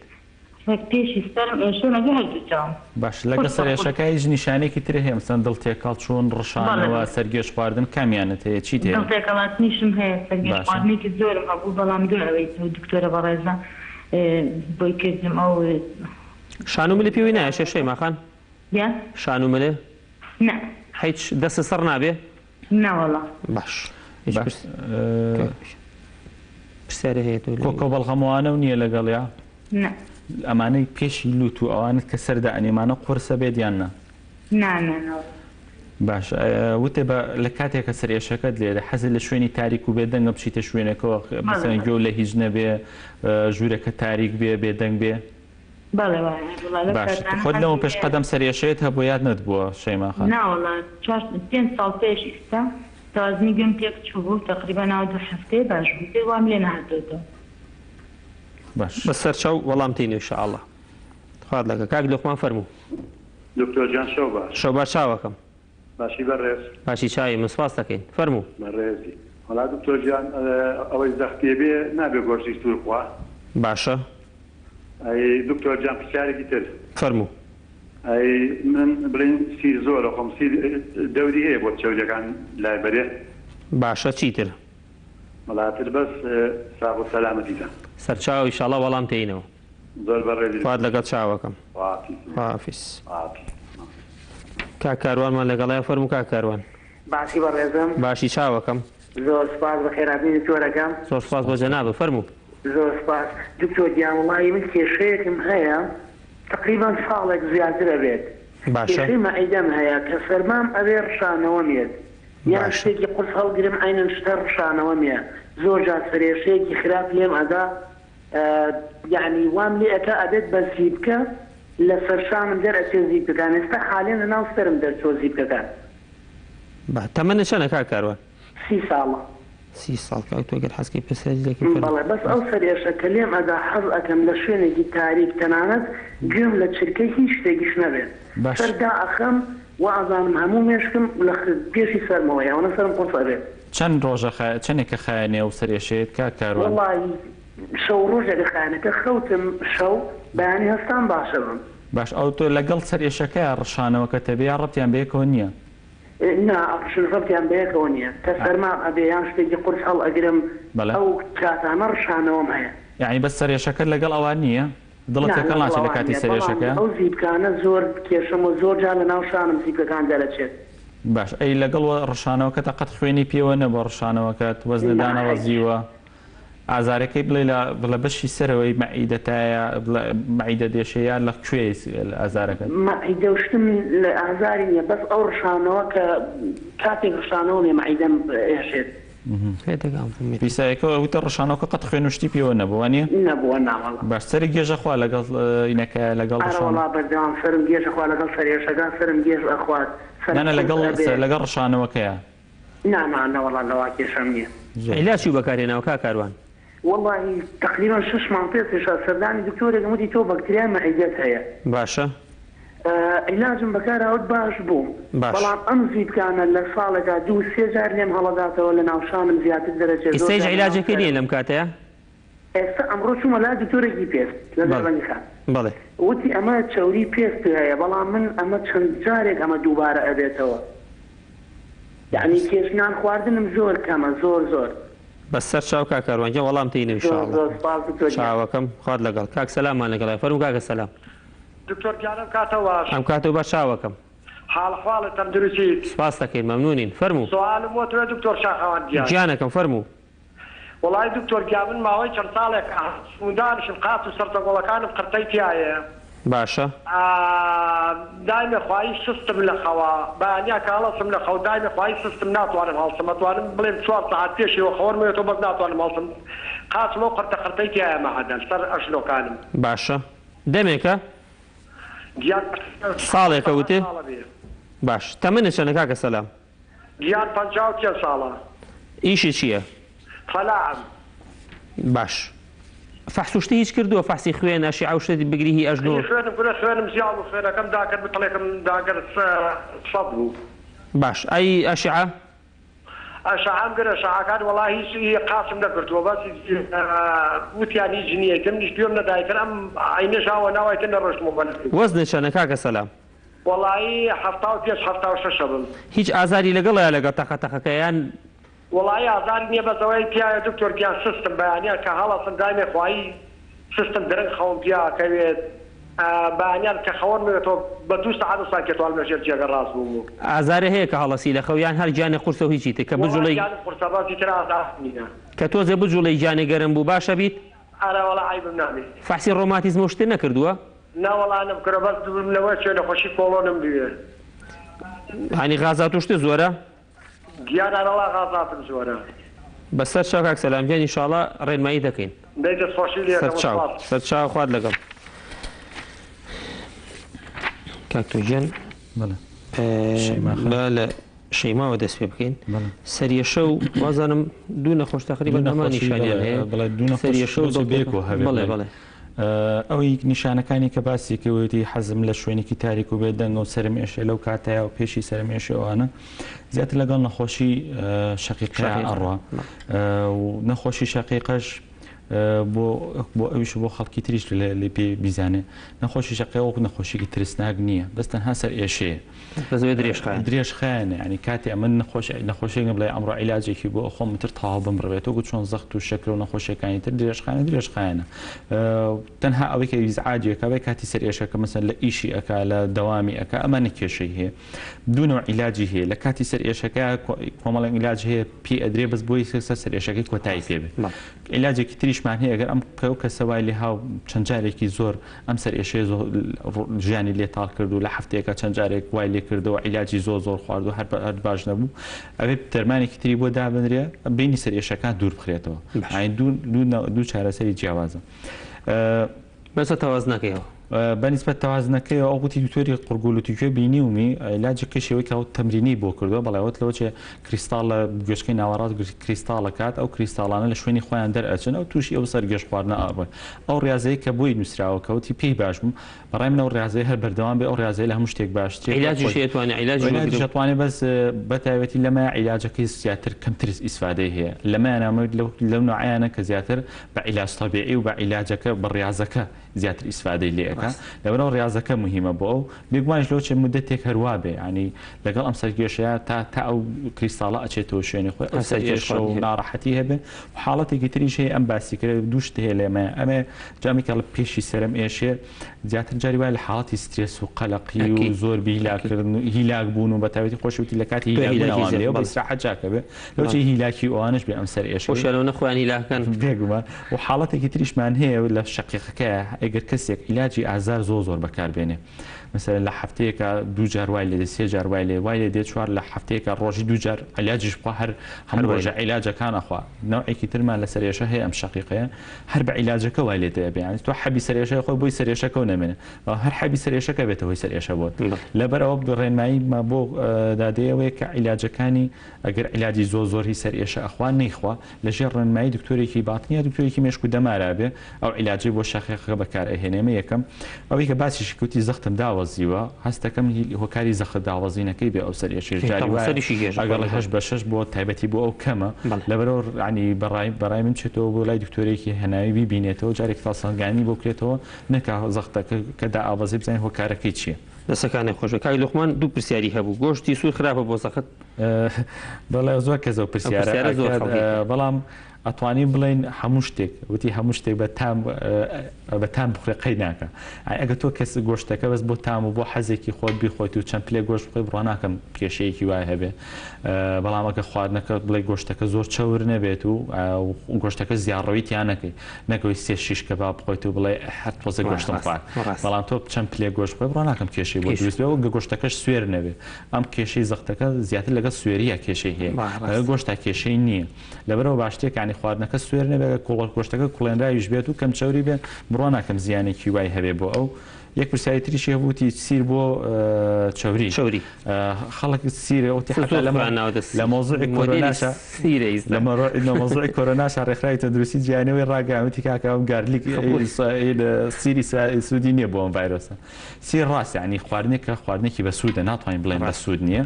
S8: پێشی سەرم ئێشۆنەگە هەردوو چاوم
S2: باش لەگە سەرێشەکە هیچ نیشانێکی تر هەیە مەسەن دڵتێکاڵ چۆن ڕەشانەوە سەرگێش خواردن کامیانت هەیە چیت هەیە؟
S8: دڵتێکەڵات نیشم هەیە سەرگێش خواردنێکی زۆرم هەبوو بەڵام دوێەوەی دکتۆرە بەڕێزە بۆی کردم ئەو
S1: شانوملی پێوی نایە شەیماخان؟ شانوملێ؟
S8: نه
S1: هیچ دەستە سەر نابێ؟
S8: نەوەڵا
S1: باش پرسیارە هەیە
S2: کۆکە بەڵغەمەوانە و نییە لەگەڵیا؟
S8: نه
S2: ئەمانەی پێشی لوت و ئەوانت کە سەردا ئەنێمانە قورسە بێت یان نا؟
S8: نانەوە
S2: باش وتێ بە لە کاتێکە سەرێشەکەت لێرە حەزت لە شوێنی تاریک و بێدەنگە بچیتە شوێنەکەەوە مەسەن گوێ لە هیچ نەبێ ژوورەکە تاریک بێ بێدەنگ بێ؟
S8: باش
S2: خۆت لەوە پێش قەدەم سەرێشەیەت هەبوو یاد نەتبووە شەیماخان؟
S8: ناوەڵا 5 ساڵ پێش ئێستا تازنی گوێم تێک چوو بوو تقریبا ناو 2 هەفتەیە باش بوو پێ وام لێ نهاتۆتەوە
S2: باش
S1: بە سەرچاو وەڵامتین ئینشاءالله خوارد لەکە کاک لۆقمان فەرموو
S9: دکتۆر جان شەو باش
S1: شەو باش چاوەکەم
S9: باشی بەڕێز
S1: باشی چاوی من سپاس دەکەین فەرموو
S9: بەڕێزی وەڵا دکتۆر جان ئەوەی زەختێ بێ نابێ گۆشتی سوور خوا
S1: باشە
S9: ئەی دکتۆر جان پرسیارێکی تر
S1: فەرموو
S9: ئەی من بڵین سیر زۆرە خۆم سیر دەوری هەیە بۆ چەودەکان لای بەرێ
S1: باشە چیتر؟
S9: وڵاتر بەس ساغ و سەلامەتیتە
S1: سەرچاو ئینشاءالله وەڵام تێینەوە
S9: زۆر بەڕێزی
S1: خوارد لەگەڵ چاوەکەم حافیز کاکاروانمان لەگەڵای فەرموو کاکاروان
S10: باسی بەڕێزم
S1: باشی چاوەکەم
S10: زۆر سپاس بە خێراتنی دکتۆرەکەم
S1: زۆر سپاس بۆ جەنابە فەرموو
S10: زۆر سپاس دکتۆر گیان وڵی من کێشەیەکم هەیە تقریبا ساڵێک زیاترە بێت کێشەی مەعیدەم هەیە کە فەرمام ئەوێ ڕشانەوە مێت یان شتێکی قورس هەڵگرم عینەن شتە ڕشانەوە مێ زۆر جار سەرێشەیەکی خراپ لێم ئەدا یعنی وام لێ ئەکە ئەبێت بە زیبکە لە سەرشانم دەرئەچێ زیبکەکان ئێستا حالێن لەناو سەرم دەرچۆ زیبکەکان
S1: تەمەنە چەندە کاکاروان؟
S10: 30 ساڵە
S1: 30 ساڵ کاک تۆ ئەگەر حەزکەی پرسیارێکی
S10: بەڵێ بەس ئەو سەرێشە کە لێم ئەدا حەز ئەکەم لە شوێنێکی تاریک تەنانەت گوێم لە چرکەی هیچ شتێکیش نەبێت سەردا ئەخەم و ئازانم هەموو مێشکم لە پێشی سەرمەوە یاوەنە سەرم قورس ئەبێت
S2: چەند ڕۆژە چەندێکە خایەنێ و سەرێشێت کاکاروان؟
S10: وەڵی شەو ڕۆژە لە خایەنەکە خەوتم شەو بەیانی هەستان باشە بم
S2: باش ئەو تۆ لەگەڵ سەرێشەکە ڕشانەوە کە تەبێ ڕەتیان بەیەکەوە نییە؟
S10: نا ئەپشن ڕەتیان بەیەکەوە نییە کە فەرما ئەبێ یان شتێکی قورس هەڵ ئەگرم ئەو کاتانە ڕشانەوەم هەیە
S2: یعنی بەس سەرێشەکە لەگەڵ ئەوان نییە؟ دڵەتەکە ناچێت لە کاتی سەرێشەکە؟
S10: ئەو زیبکانە زۆر کێشەم و زۆر جار لە ناو شانم زیبکەکان دەرەچێت
S2: باش ئەی لەگەڵ ڕشانەوەکە تەقەت خوێنی پێوە نە بە ڕشانەوەکەت وەزنەدانەوە زیوە ئازارەکەی بڵێ بەشی سەرەوەی مەعیدەتایە مەعیدە دێشەیە لە کوێ ئازارەکە؟
S10: مەعیدە شتم لە ئازاری نییە بەس ئەو ڕشانەوە کە کاتێک ڕشانەوە لێ مەعیدەم ئێشێت
S2: پیسایەکەەوە وتە ڕشانەوەکە قەت خوێن و شتی پێوە نەبووە نیە؟
S10: نەبووە ناوەڵ
S2: باش سەری گێژەخوا لەگەڵ ئینەکە لەگەڵ
S10: ڕشانەوە بەردەوام سەرم گێژەخوا لەگەڵ سەرێشەکان سەرم گێژ ئەخوات
S2: نانە لەگەڵ ڕشانەوەکەیە؟
S10: نامانەوەڵا لەوا کێشەم نییە
S1: عیلاجی بەکارهێناوە کاکاروان؟
S10: والله تقريبا 6 مانگ پێش سەردانی دکتۆرێک وتی تۆ بەکتریای مەعیدەت هەیە
S1: باشە
S10: عیلاجم بەکارهات باش بوو بەڵام ئەم زیبکانە لە ساڵێکا 2-3 جار لێم هەڵەداتەوە لە ناوشانم زیاتر دەرەچێت
S1: ئێستاش عیلاجەکەی نییە لەم کاتەیە؟
S10: ئێستا ئەمڕۆ چوومە لا دکتۆرێکی پێست لە دەربەندی خان
S1: بەڵێ
S10: وتی ئەمە چەوری پێست هەیە بەڵام من ئەمە چەند جارێک ئەمە دووبارە ئەبێتەوە یعنی کێشنان خواردنم زۆر کەمە زۆر
S1: بەس سەر چاو کاکاروانجە وەڵام تێینە ئینشاءالله چاوەکەم خوارد لەگەڵ کاک سەلامان لەگەڵای فەرموو کاکە سەلام
S11: دکتۆر گیانم کاتەوە باش
S1: ئەم کاتەوە باش چاوەکەم
S11: حاڵەحواڵە تەندروستی
S1: سپاس دەکەین مەمنونین فەرموو
S11: سوالم بۆ تۆ دکتۆر شاخەوان
S1: گیانەکەم فەرموو
S11: وڵای دکتۆر گیان من ماوەی چەند ساڵێک سمودانشم قات و سەرتەگۆڵەکانم قرتەی تایە
S1: باشە
S11: دایمە خوایی سستم لە خەوە بەیانیا کە هەڵەسم لە خەو دایمە خوایی سستم ناتوانم هەڵسم ئەتوانم بڵێم 4 ساعت پێشەوە خەوەرمێتەوە بەس ناتوانم هەڵسم قاچمەوە قرتەی تایە مەعەدەل سەر ئەشلۆکانم
S1: باشە دەمێکە؟ ساڵێکە وتێ؟ باش تەمەنە چەندە کاکە سەلام؟
S11: گیان 53 ساڵە
S1: ئیشی چییە؟
S11: فەلاعم
S1: باش فحسوشتی هیچ کردووە فحسی خوێن ئەشیعە و شتی بگری هی ئەژنۆ
S11: خوێنم زیاد و خوێنەکەم داکرد بتڵێکم داگەر سەد بوو
S1: باش ئەی ئەشیعە
S11: ئەشعام گەرە شعاکان وەڵی هیچ قاسم نەکردووە بەس وتیانی جنیەکەم نیش پێم نەدایکرد ئەم عینەشاوە ناوایتە نەڕۆشتمە بەن
S1: وەزنە چەنە کاکە سەلام
S11: وەڵی هەفتا و شەشە بم
S1: هیچ ئازاری لەگەڵە لەگەڵ تەقەتەقەکەیان
S11: وڵی ئازار نییە بەزەوەی پیاە دکتۆر پیان سیستم بەیانیان کە هەڵەسن دایمێ خوایی سیستم درنگ خەوم پیاکەوێت بەیانیان کە خەوەرمێتەوە بە 2 ساعت ساکێتوال مەژێر جێگە ڕاست بوو
S1: ئازارە هەیە کە هەڵەسی لە خەویان هەر گیانە قورسە و هیچی کە بجوڵی کە تۆزێ بجوڵی گیانە گەرم بوو باشە بیت
S11: ئارەوەڵ عیبم نامێت
S1: فحسی ڕۆماتیزم شتێ نەکردووە
S11: ناوەڵانم کرە بەس لەوە چێ نەخۆشی کۆڵۆنم بوێ
S1: هانی غازات و شتێ زۆرە
S11: گیانەوە غازاتم زۆرە
S1: بەسەر چاو کاک سەلامجان ئینشاڵڵا ڕێنمایی دەکەین سەر چاو خوارد لەگەڵ کاک تۆ لە شەیماوە دەست پێ بکەین سەریەشە و وازانم دوو نەخۆش تقریبا هەمان نیشانیان هەیە سەریەشە و
S2: بێکۆ
S1: بەڵێ بەڵێ
S2: ئەوەی نیشانەکانی کە باسی کەوتی حەزم لە شوێنێکی تاریک و بێت دەنگە و سەرمێشە لەو کاتایە و پێشی سەرمێشەوانە زیاتر لەگەڵ نەخۆشی شەقیقە ئەڕوا و نەخۆشی شەقیقەش بۆ ئەویش بۆ خەڵکی تریش لێ پێ بیزانێ نەخۆشی شەقیقە وەکو نەخۆشیی ترسناک نییە بەس تەنها سەر ئێشەیە درێژخایەنە ینی کاتی ئەمە نەخۆشیێکم بڵێ ئەمڕۆ عیلاجێکی بۆ خۆم تر تاوا بمڕێتەوە چۆن زەخت و شەکر و نەخۆشیەکانی تر درێژخایەنە تەنها ئەوەی کە ویزعاجێکە بێ کاتی سەر ئێشەکە مەسەن لە ئیشی ئەکا لە دەوامی ئەکا ئەمانە کێشەی هەیە دوونەوە عیلاجی هەیە لە کاتی سەر ئێشەکە کۆمەڵێک عیلاج هەیە پێ ئەدرێ بەس بۆی سەر ئێشەکەی کۆتایی پێبێت عیلاجێکی تریشمان هەیە ئەگەر ئەم کەسە وای لێ هاو چەند جارێکی زۆر ئەم سەر ئێشەیە ژیانی لێتاڵ کرد و لە هەفتەیەکە چەند جارێک وای لێ کردەوە عیلاجی زۆر خوارد و هەر باش نەبوو ئەوێ دەرمانێکی تری بۆ دابنرێ بینی سەر ئێشەکان دوور بخرێتەوە دوو چارەسەری جیاوازە
S1: بەسە تەوازنەکەیەوە
S2: بەنسبەت تەوازنەکەی ئەو گوتی دکتۆری قورگوڵوتیکوێ بینیومی عیلاجی قشەوەی کە تەمرینی بۆ کردووە بەڵێوت لەوە چێ کریستاڵ لە گوێشکەی ناوەڕاست کریستاڵە کات ئەو کریستاڵانە لە شوێنی خۆیان دەرئەچن ئەو تووشی ئەو سەر گەشت خواردنە ئاڕێ ئەو ڕاضەیە کە بۆی نووسراوە کەوتی پێی باش بووم بەڕای منەوە ڕاضەیە هەر بەردەوام بێ ئەو ڕاضەیە لە هەموو شتێک باشتر عیلاجی بەس بەتایبەتی لەمە عیلاجەکەی زیاتر کەمتر ئیسفادەی هەیە لەمایانە لەو نوعیانە کە زیاتر بە عیلاج تەبیعی و بە عیلاجەکە بە ڕاضەکە زیاتر ئیسفادەی لێەکە لەبەرەوە ڕاضەکە مهمە بۆ ئەو بێگومانش لەو چێ مدەتێک هەروە بێ ینی لەگەڵ ئەم سەرگێشەیە تا ئەو کریستاڵە ئەچێتەوە شوێنی خۆی ئەو سەرگێشە و ناڕەحەتی هەبێ حاڵەتێکی تریش هەیە ئەم باسی کرد دووشت هەیە لێمە ئەمێ جامیکە لە پێشی سەرم ئێشێ زیاتر جاری وای لە حاڵەتی سترێس و قەلەقی و زۆر هیلاکردن و هیلاک بوون و بەتاوەتی خۆشەویستی لە کاتی هیلاک بەستراحەت جاکە بێ لەو چی هیلاکی ئەوانش بێ ئەم سەر ئێشە
S1: خۆشەلەوە نەخوایان هیلاکەن
S2: بێگومان و حاڵەتێکی تریشمان هەیە لە شەقیقەکە ئەگەر کەسێک عیلاجی ئازار زۆر بەکاربێنێ مثلا لە هەفتەیەکە دوو جار وای لێ سێ جار وای لێ وای لێ دێت چوار لە هەفتەیەکە ڕۆژی دوو جار عیلاجیش بخوا هەر هەموو ڕۆژە عیلاجەکانەخوا نەوعێکی ترمان لە سەرێشە هەیە ئەم شەقیقەیە هەر بە عیلاجەکە وای لێ دەبێ یعنی تۆ حەبی سەرێشە خۆی بۆی سەرێشەکە و نەمێنێ هەر حەبی سەرێشەکە بێتەوەی سەرێشە بۆت لەبەرەوە ڕێنمایی ما بۆ دادەیەوەیە کە عیلاجەکانی ئەگەر عیلاجی زۆری سەرێشە ئەخوا نەیخوا لەژێر ڕێنمایی دکتۆرێکی باتنیە دکتۆرێکی مێشک و دەمارا بێ ئەو عیلاجی بۆ شەقیقەکە بەکار ئەهێنێمە یەکەم ئەوەی کە باسیشی کوتی زەختم داوەزیوە هەستەکەم هۆکاری زەخت داوەزینەکەی بێ ئەو سەرێشەی ئەگەڵ 8/6 بۆ تایبەتی بۆ ئەو کەمە لەبەرەوە عنی بەڕای من چێتەوە بۆ لای دکتۆرێکی هەناوی بیبینێتەوە جارێک تاسەنگانی بۆ کرێتەوە نەکا زەختەکە کە داوەزی بزانین هۆکارەکەی چییە
S1: دەسەکانی خۆشە کاک لوقمان دوو پرسیاری هەبوو گۆشتی سوور خراپە بۆ زەخت
S2: بەڵێ زۆر کەسە پرسیارە بەڵام ئەتوانی بڵین هەموو شتێک وتی هەموو شتێک بە تام بخورێ قەی ناکە ئەگە تۆ کەس گۆشتەکە بەس بۆ تام و بۆ حەزێکی خۆت بیخۆیت و چەند پلێ گۆشت بخۆی بڕوا ناکەم کێشەیەکی وای هەبێ بەڵام ئەگە خواردنەکە بڵێ گۆشتەکە زۆر چەور نەبێت و گۆشتەکە زیاڕەویتیان نەکەی نەکەوی 3-6 کەباب بخۆیت و بڵێ هەر تۆزە گۆشتم خوارد بەڵام تۆ چەند پلێ گۆشت بخۆی بڕوا ناکەم کێشەی بۆ دروست بێ و گۆشتەکەش سوێر نەبێ ئەم کێشەی زەختەکە زیاتر لەگەڵ سوێریە کێشەی هەیە گۆشتا کێشەی نییە لەبەرەوە باشتێک ینی خواردنەکە سوێر نەبێت گۆشتەکە کوڵێنراویش بێت و کەم چەوری بێ بڕوا ناکەم زیانێکی وای هەبێ بۆ ئەو یەک پرسیاری تریشی هەبووتی سیر بۆ چەوری خەڵک سیرەوتی لە مۆزوعی کۆرۆناشە لە مۆزوعی کۆرۆناشە ڕێکخراوی تەندروستی جیهانیەوەی ڕاگەیاندوتی کاکەم گارلیک سیری سوودی نییە بۆ ئەم ڤایرۆسە سیر ڕاست یعنی خواردنێکە خواردنێکی بە سوودە ناتوانین بڵێن بە سوود نییە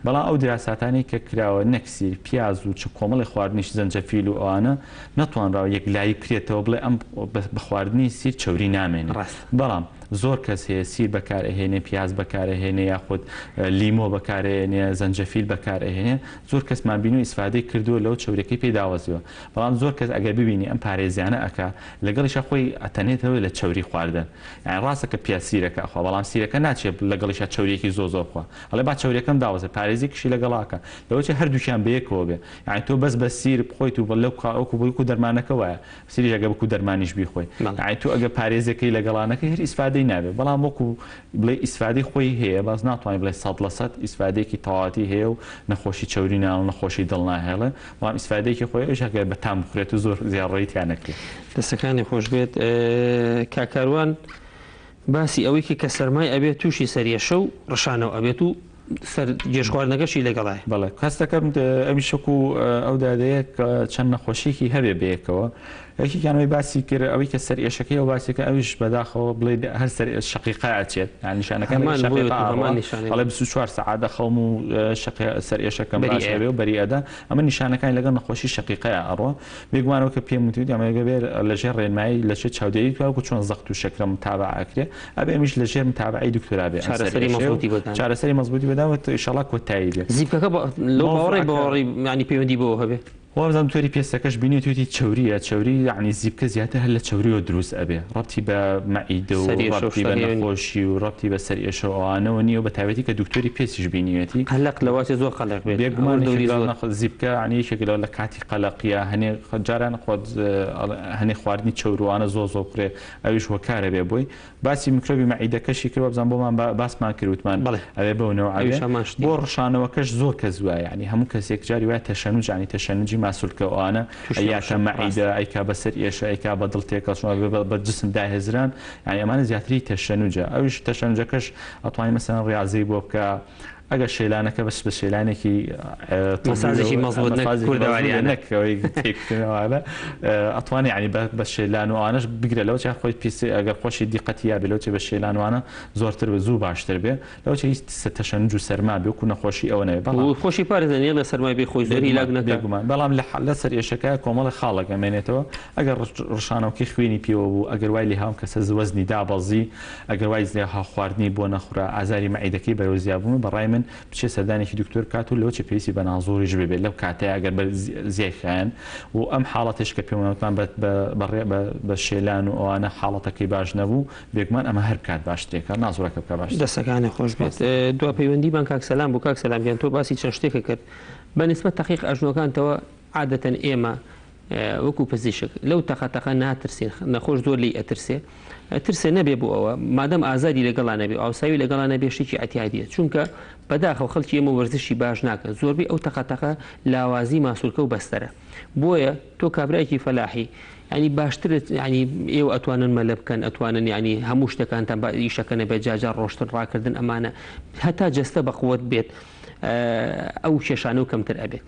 S2: بەڵام ئەو دراساتانەی کە کراوە نەک سیر پیاز و چ کۆمەڵی خواردنیش زەنجەفیل و ئەوانە ناتوانراوە یەکلایی بکرێتەوە بڵێ ئەم بە خواردنی سیر چەوری نامێنێت بەڵام زۆر کەس هەیە سیر بەکارهێنێ پیاز بەکارهێنێ یاخود لیمۆ بەکارهێنێ زەنجەفیل بەکارهێنێ زۆر کەسمان بینی و ئیسفادەی کردووە لەو چەورەکەی پێداوەزیوە بەڵام زۆر کەس ئەگەر ببینی ئەم پارێزیانە ئەکا لەگەڵیشە خۆی ئەتەنێتەوە لە چەوری خواردن یان ڕاستە کە پیاز سیرەکە ئەخوا بەڵام سیرەکە ناچێت لەگەڵیشە چەوریەکی زۆر خوا ئەڵێ با چەوریەکەم داوەزە پارێزێکیشی لەگەڵاکە لەوەچە هەردووکیان بەیەکەوە بێ یعنی تۆ بەس بە سیر بخۆیت و بەلەو ئەوکو بۆیکو دەرمانەکە وایە سیری ئەگە بکو دەرمانیش بیخۆی یعنی تۆ ئەگە پارێزەکەی لەگەڵانەکە هەر ئیسفادەی نابێت بەڵام وەکو بڵێ ئیسفادەی خۆی هەیە باز ناتوانین بڵێ 100% ئیسفادەیەکی تەواتی هەیە و نەخۆشی چەوری ناڵ نەخۆشی دڵ ناهێڵێ بەڵام ئیسفادەیەکی خۆی ئەوش هەگەر بە تام بخورێت و زۆر زیانڕێیتیان نەکرێت
S1: دەستەکانی خۆش بێت کاکاروان باسی ئەوەی کە سەرمای ئەبێت تووشی سەریەشە و ڕەشانەوە ئەبێت و گێژخواردنەکەشی لەگەڵای
S2: بەڵێ کەس دەکەم ئەوی شک و ئەو دادەیە چەند نەخۆشیێکی هەبێ بەیەکەوە یەکێکیانەوەی باسی کرد ئەوەی کە سەر ئێشەکەی و باسیکە ئەویش بەداخەوە بڵێ هەر سەر شقیقا ئەچێت نیشانەکەڵێ 24 سەعادە خەڵم و سەر ئێشەکەم باشێ و بەریئەدا ئەمە نیشانەکانی لەگەڵ نەخۆشی شقیقەیە ئەڕۆ بێگومانەوە کە پێم وتویت ئەمەگەبێت لەژێر ڕێنمایی لەچێت چاودێری توکو چۆن زەخت و شەکرە متابعەکرێ ئەبێ ئەمیش لەژێر متابعی دکتۆرا بێ چارەسەری مەزبوطی بەدامەوە ئینشاڵڵا کۆتایی بێت
S1: زیبکەکە لەو باوەڕی ینی پەیوەندی بۆ هەبێت
S2: وابزانام توێری پێستەکەش بینی توێتی چەوریە چەوری یعنی زیبکە زیاتر هەر لە چەوریەوە دروست ئەبێ ڕەبتی بە مەعیدە و ڕەبتی بە نەخۆشی و ڕەبتی بە سەر ئێشەوەوانەوە نییە و بە تایبەتی کە دکتۆری پێسیش بینیوێتی
S1: قەلق لەواتێ زۆر قەلق بێت
S2: بێگومان زیبکە عنی یەکێکەوە لە کاتی قەلەقیە هەنێ جاران خۆت هەنێ خواردنی چەوروانە زۆر بکرێ ئەویش وەکارە بێ بۆی باسی میکرۆبی مەعیدەکەشی کرد وابزان بۆمان باسمان کردوتمان ئەوێ بەونەوە بۆ ڕشانەوەکەش زۆر کەس وایە یعنی هەموو کەسێک جاری وایە تەشەنوج ینی تەشەنوجی ماسوولکەوانە ئەیاکە مەعیدە ئەیکا بەسەر ئێشە ئەیکا بە دڵ تێکەڵ بە جسم داهێزران یعنی ئەمانە زیاتری تەشەنوجە ئەویش تەشەنوجەکەش ئەتوانین مەسەڵەن ڕاضی بۆ بکە ئەگە شەیلانەکە بەس بە شەیلانێکی
S1: مەسازێکی مەزبوط
S2: نەکەوەی تێکردنەوەە ئەتوانێت ینی بە شەیلان و ئەوانەش بگرێت لەوە چا خۆی پیس ئەگەر خۆشی دیقەتی یا بێ لەوچێ بە شەیلانوانە زۆرتر بە زوو باشتر بێ لەوچە هیچ تەشەنوج و سەرما بێ وکو نەخۆشی ئەوە نەبێ
S1: بەڵام خۆشی پارێزانیە لە سەرمای بێ خۆی زۆری لاگ
S2: نەکەگومان بەڵام لە سەر ئێشەکە کۆمەڵی خاڵک ئەمێنێتەوە ئەگەر ڕشانەوەکی خوێنی پێوە بوو ئەگەر وای لێ هاوم کەسە وەزنی دابەزی ئەگەر وای زێ هاخواردنی بۆ نەخورا ئازاری مەعیدەکەی بەرەوزیابوون بەڕای من بچێ سەردانێکی دکتۆر کات و لەوچە پێویستی بە نازۆریش ببێت لەو کاتەیە ئەگەر بە زیایخیان و ئەم حاڵەتش کە پێوەتان بە شێلان و ئەوانە حاڵەتەکەی باش نەبوو بێگومان ئەمە هەر کات باشترێکە نازۆرەکە بکە باش
S1: دەستەکانی خۆش بێت دو پەیوەندیمان کاک سەلام بۆ کاک سەلامیان تۆ باسی چەند شتێکە کرد بە نسبەت تەقیق ئەژنۆکانتەوە عادەتەن ئێمە وەکو پزیشک لەو تەقەتەقە ناترسین نەخۆش زۆر لی ئەترسێ ترسێ نەبێ بۆ ئەوە مادەم ئازادی لەگەڵا نەبێ ئاساوی لەگەڵا نەبێ شتێکی ئەتیادیە چونکە بەداخەوە خەڵکی ئێمە وەرزشی باش ناکە زۆربەی ئەو تەقەتەقە لاوازی ماسوولکە و بەستەرە بۆیە تۆ کابرایەکی فەلاحی ینی باشترت ینی ئێوە ئەتوانن مەلە بکەن ئەتوانن ینی هەموو شتەکانتان ئیشەکەنە بێت جاجار ڕۆشتن ڕاکردن ئەمانە هەتا جەستە بەقوت بێت ئەو کێشانە و کەمتر ئەبێت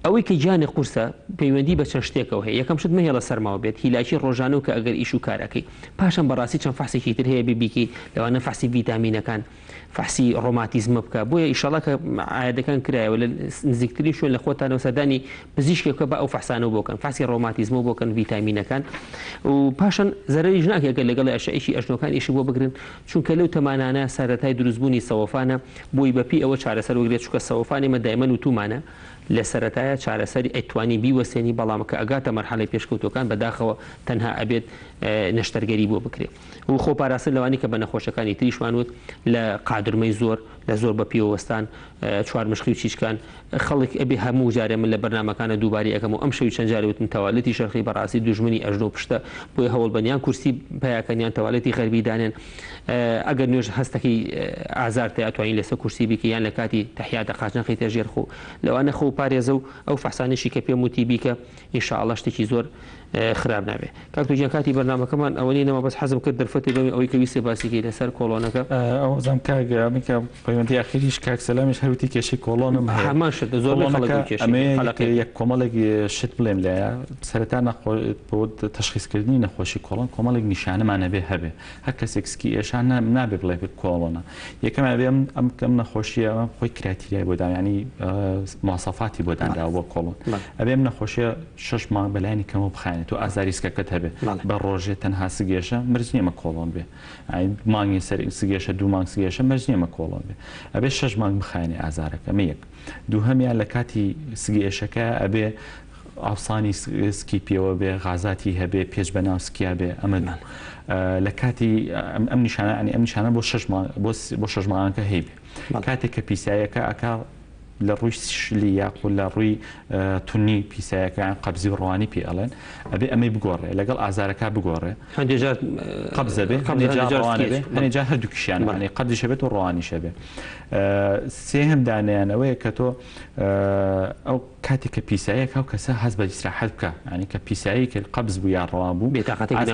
S1: ئەوەی کە گیانی قورسە پەیوەندی بە چەند شتێکەوە هەیە یەکەم شت مەهێڵە سەرماوە بێت هیلاکی ڕۆژانە و کە ئەگەر ئیش و کارەکەی پاشان بەڕاستی چەند فەحسێکی تر هەیە بیبیکی لەوانە فەحسی ڤیتامینەکان فەحسی ڕۆماتیزمە بکە بۆیە ئیشەڵا کە عادەکان کرایەوە لە نزیکترین شوێن لە خۆتانەوە سەردانی پزیشکێکە بە ئەو فەحسانەوە بۆکەن فەحسی ڕۆماتیزمە بۆکەن ڤیتامینەکان و پاشان زەرەریش ناکێت لەگەڵ ئەشعەیەکی ئەژنۆکان ئیشی بۆ بگرن چونکە لەو تەمانانە سەرەتای دروستبوونی سەوەفانە بۆی بەپی ئەوە چارەسەر وەگرێت چونکە سەوەفانی مە دایمەن و تومانە لە سەرەتایە چارەسەری ئەتوانی بیوەسێنی بەڵام کە ئەگاتە مەرحەڵەی پێشکەوتەکان بەداخەوە تەنها ئەبێت نەشتەرگەری بۆ بکرێت و خۆپاراستن لەوانی کە بە نەخۆشەکانی تریشمانوت لە قادرمەی زۆر لە زۆر بە پیوەوەستان چوار مشخی و چیچکان خەڵک ئەبێ هەموو جارێ من لە بەرنامەکانە دووباری ئەەکەم و ئەم شەوی چەند جارێوتم تەواڵەتی شەرقی بەڕاستی دوژمنی ئەژنۆ پشتە بۆی هەوڵبەنیان کورسی پیاکەنیان تەواڵەتی غەربی دانێن ئەگەر نوێژ هەستەکەی ئازار تێ ئەتوانین لەسەر کورسی بیکە یان لە کاتی تەحیاتە قاچنەقی تێژێر خۆ لەوانە خۆ پارێزە و ئەو فەحسانشی کە پێم وتی بیکە ئینشاءڵڵا شتێکی زۆر خراپ نابێ. کاکتۆ کاتی بەرنامەکەمان ئەوەنینەوە بەس حەزم کرد دەرفەتی بەوەی ئەوەی کە ویستێ باسیکەی لەسەر کۆڵۆنەکە
S2: ئەو زەم کاگەکە پەیوەندی ئاخریش کاک سەلامیش هەروتی کێشی کۆڵۆنم
S1: هەمان شت زۆر
S2: یەک کۆمەڵێکی شت بڵێم لایە سەرەتا بۆ تەشخیصکردنی نەخۆشی کۆڵۆن کۆمەڵێک نیشانەمانە بێ هەبێ هەر کەسێکسکی ئێشان نابێ بڵێ کۆڵۆنە یەکەمان بێ ئەم نەخۆشیە خۆی کراتیریای بۆدان ینی مواصفاتی بۆ دانراوە بۆ کۆڵۆن ئەبێ ئەم نەخۆشیە 6 مانگ بەلایانی کەمەوە بخایێنێت تو ئازاری سکەکەت هەبێ بە ڕۆژێ تەنها سگێشە مرج نییەمە کۆڵۆن بێ مانگی سەر سگێشە 2 مانگ سگێشە مرج نییەمە کۆڵۆن بێ ئەبێ 6 مانگ بخایێنێ ئازارەکە یەک دووهەمیان لە کاتی سگێشەکە ئەبێ ئافسانی سکی پێوە بێ غازاتی هەبێ پێش بەناو سکیا بێ ئەمە لە کاتی ئەم نیشانە بۆ 6 مانگەکە هەیبێ کاتێک کە پیسایەکە ئەکا لە ڕووی شلی یاخود لە ڕووی تونی پیسایەکان قەبزی و ڕوانی پێ ئەڵێن ئەبێ ئەمەی بگۆڕێ لەگەڵ ئازارەکە بگۆڕێ قەبزە بێ هەنێجا هەردووکیشیان وانێ قەبزیشە بێت و ڕوانیشە بێ سێهم دانیان ئەوەیە کە تۆ ئەو کاتێک کە پیسایەک ئەو کەسە هەست بە جیستراحەت بکە ینی کە پیسایی کە قەبز بوو یا ڕەوا بوو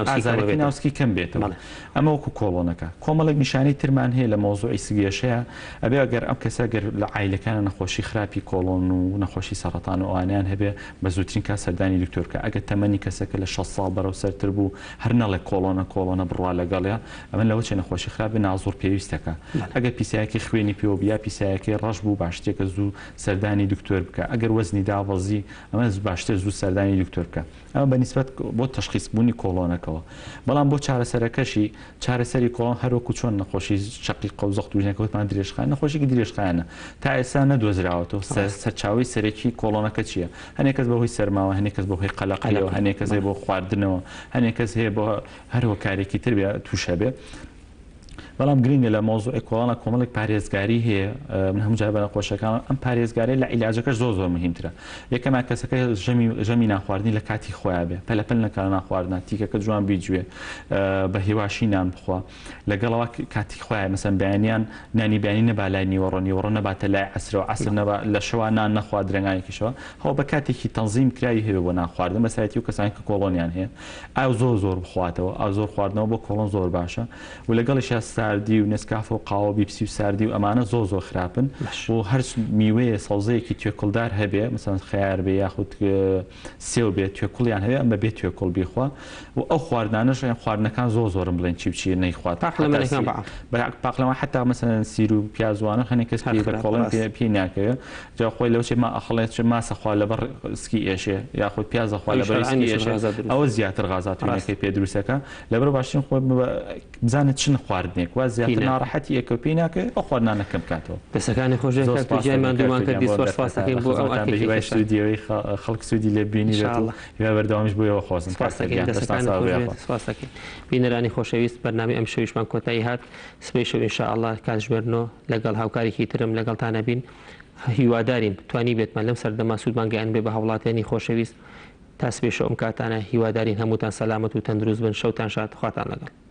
S2: ئازارەکەی ناوسکی کەم بێتەوە ئەمە وەکو کۆڵۆنەکە کۆمەڵێک نیشانەی ترمان هەیە لە مۆزوعی سگێشەیە ئەبێ ئەگەر ئەم کەسە گەر لە عایلەکانە نەخۆشی خراپی کۆڵۆن و نەخۆشی سەرەتان و ئەوانیان هەبێ بە زووترین کا سەردانی دکتۆرکە ئەگەر تەمەنی کەسەکە لە 6 ساڵ بەرەو سەرتر بوو هەر نەڵێ کۆڵۆنە بڕوا لەگەڵەیە ئەمە لەوە چێ نەخۆشی خراپی نازۆر پێویستەکە ئەگەر پیسایەکی خوێنی پێوە بیا پیسایەکی ڕەش بوو باشتێکە زوو سەردانی دکتۆر بکە ئەگەر وەزنی داوەزی ئەمە باشتر زوو سەردانی دکتۆر بکە ئەمە بەنسبەت بۆ تەشخیصبوونی کۆڵۆنەکەەوە بەڵام بۆ چارەسەرەکەشی چارەسەری کۆڵۆن هەروەکو چۆن نەخۆشی شەقی قەوزەخت و ژنەکەوتمان درێژخان نەخۆشیی درێژخانە تا ئێستا نەدۆزراوەتەوە سەرچاوی سەرەکی کۆڵۆنەکە چییە هەنێک کەس بەهۆی سەرماوە هەنێک کەس بەهۆی قەلەقیەوە هەنێک کەس بۆ خواردنەوە هەنێک کەس هەیە بۆ هەروە کارێکی تر بێ تووشە بێ بەڵام گرنگە لە مۆزوعی کۆڵۆنە کۆمەڵێک پارێزگاری هەیە من هەموو جار بە نەخۆشەکان ئەم پارێزگاری لە عیلاجەکەش زۆر مهمترە یەکەمان کەسەکە ژەمی ناخواردنی لە کاتی خۆیان بێ پەلەپەل نەکار ناخواردن تیکەکە جوان بیجوێ بە هێواشی نان بخوا لەگەڵەوە کاتی خۆیان مەسەن بەیانیان نانی بەیانی نەبا لای نیوەڕۆ نەباتە لای عەسرەوە عەسر نەبا لە شەوا نان نەخوا درەنگایەکیشەوە هەوڵ بە کاتێکی تەنزیم کراوی هەیە بۆ ناخواردن بەسایەتی و کەسانی کە کۆڵۆنیان هەیە ئاو زۆر بخواتەوە ئاو زۆر خواردنەوە بۆ کۆڵۆن زۆر باشە و لەگەڵیشیا ساردی و نسکاف و قاوە بیپسی و ساردی و ئەمانە زۆر خراپن و هەر میوەیە سەوزەیەکی توێکڵدار هەبێ مەسەن خەیار بێ یاخود سێو بێت توێکڵیان هەیە ئەمە بێت توێکڵ بیخوا و ئەو خواردانەش خواردنەکان زۆرم بڵێن چی نەیخوات پاقلەوە حتا مەسەن سیر و پیازوانە هەنێک کەس کۆڵن پێی ناکەوێت جا خۆی لەو چێ ئەخڵێت ماسەخوا لەبەر سکی ئێشێ یاخود پیازەخوا لەبەر ئەوە زیاتر غازاتوونەکەی پێ دروستەکە لەبەر باشترین خۆ بزانێت چ خواردنێک وا زیاتر ناڕەحەتی یەکە پێی ناکەێت ئەو خواردنەکەم کاتەوە
S1: دەسەکانی خۆشیان دومان کردی سوپاسەکەین بۆ ئەو
S2: سودیەوەی خەڵک سودی لێ بینی بەردەوامیش بۆەوە خۆزم
S1: سپاسەکەین بینەرانی خۆشەویست بەرنامەی ئەم شەویشمان کۆتایی هات سبەی شەو ئینشاءالله کاتژمێرنەوە لەگەڵ هاوکارێکی ترم لەگەڵتانە بین هیوادارین بتوانی بێتمان لەم سەردەما سوودمان گەیان بێ بە هەوڵاتیانی خۆشەویست تا سبەی شەو ئەم کاتانە هیوادارین هەمووتان سەلامەت و تەندروست بن شەوتان شاد خواتان لەگەڵ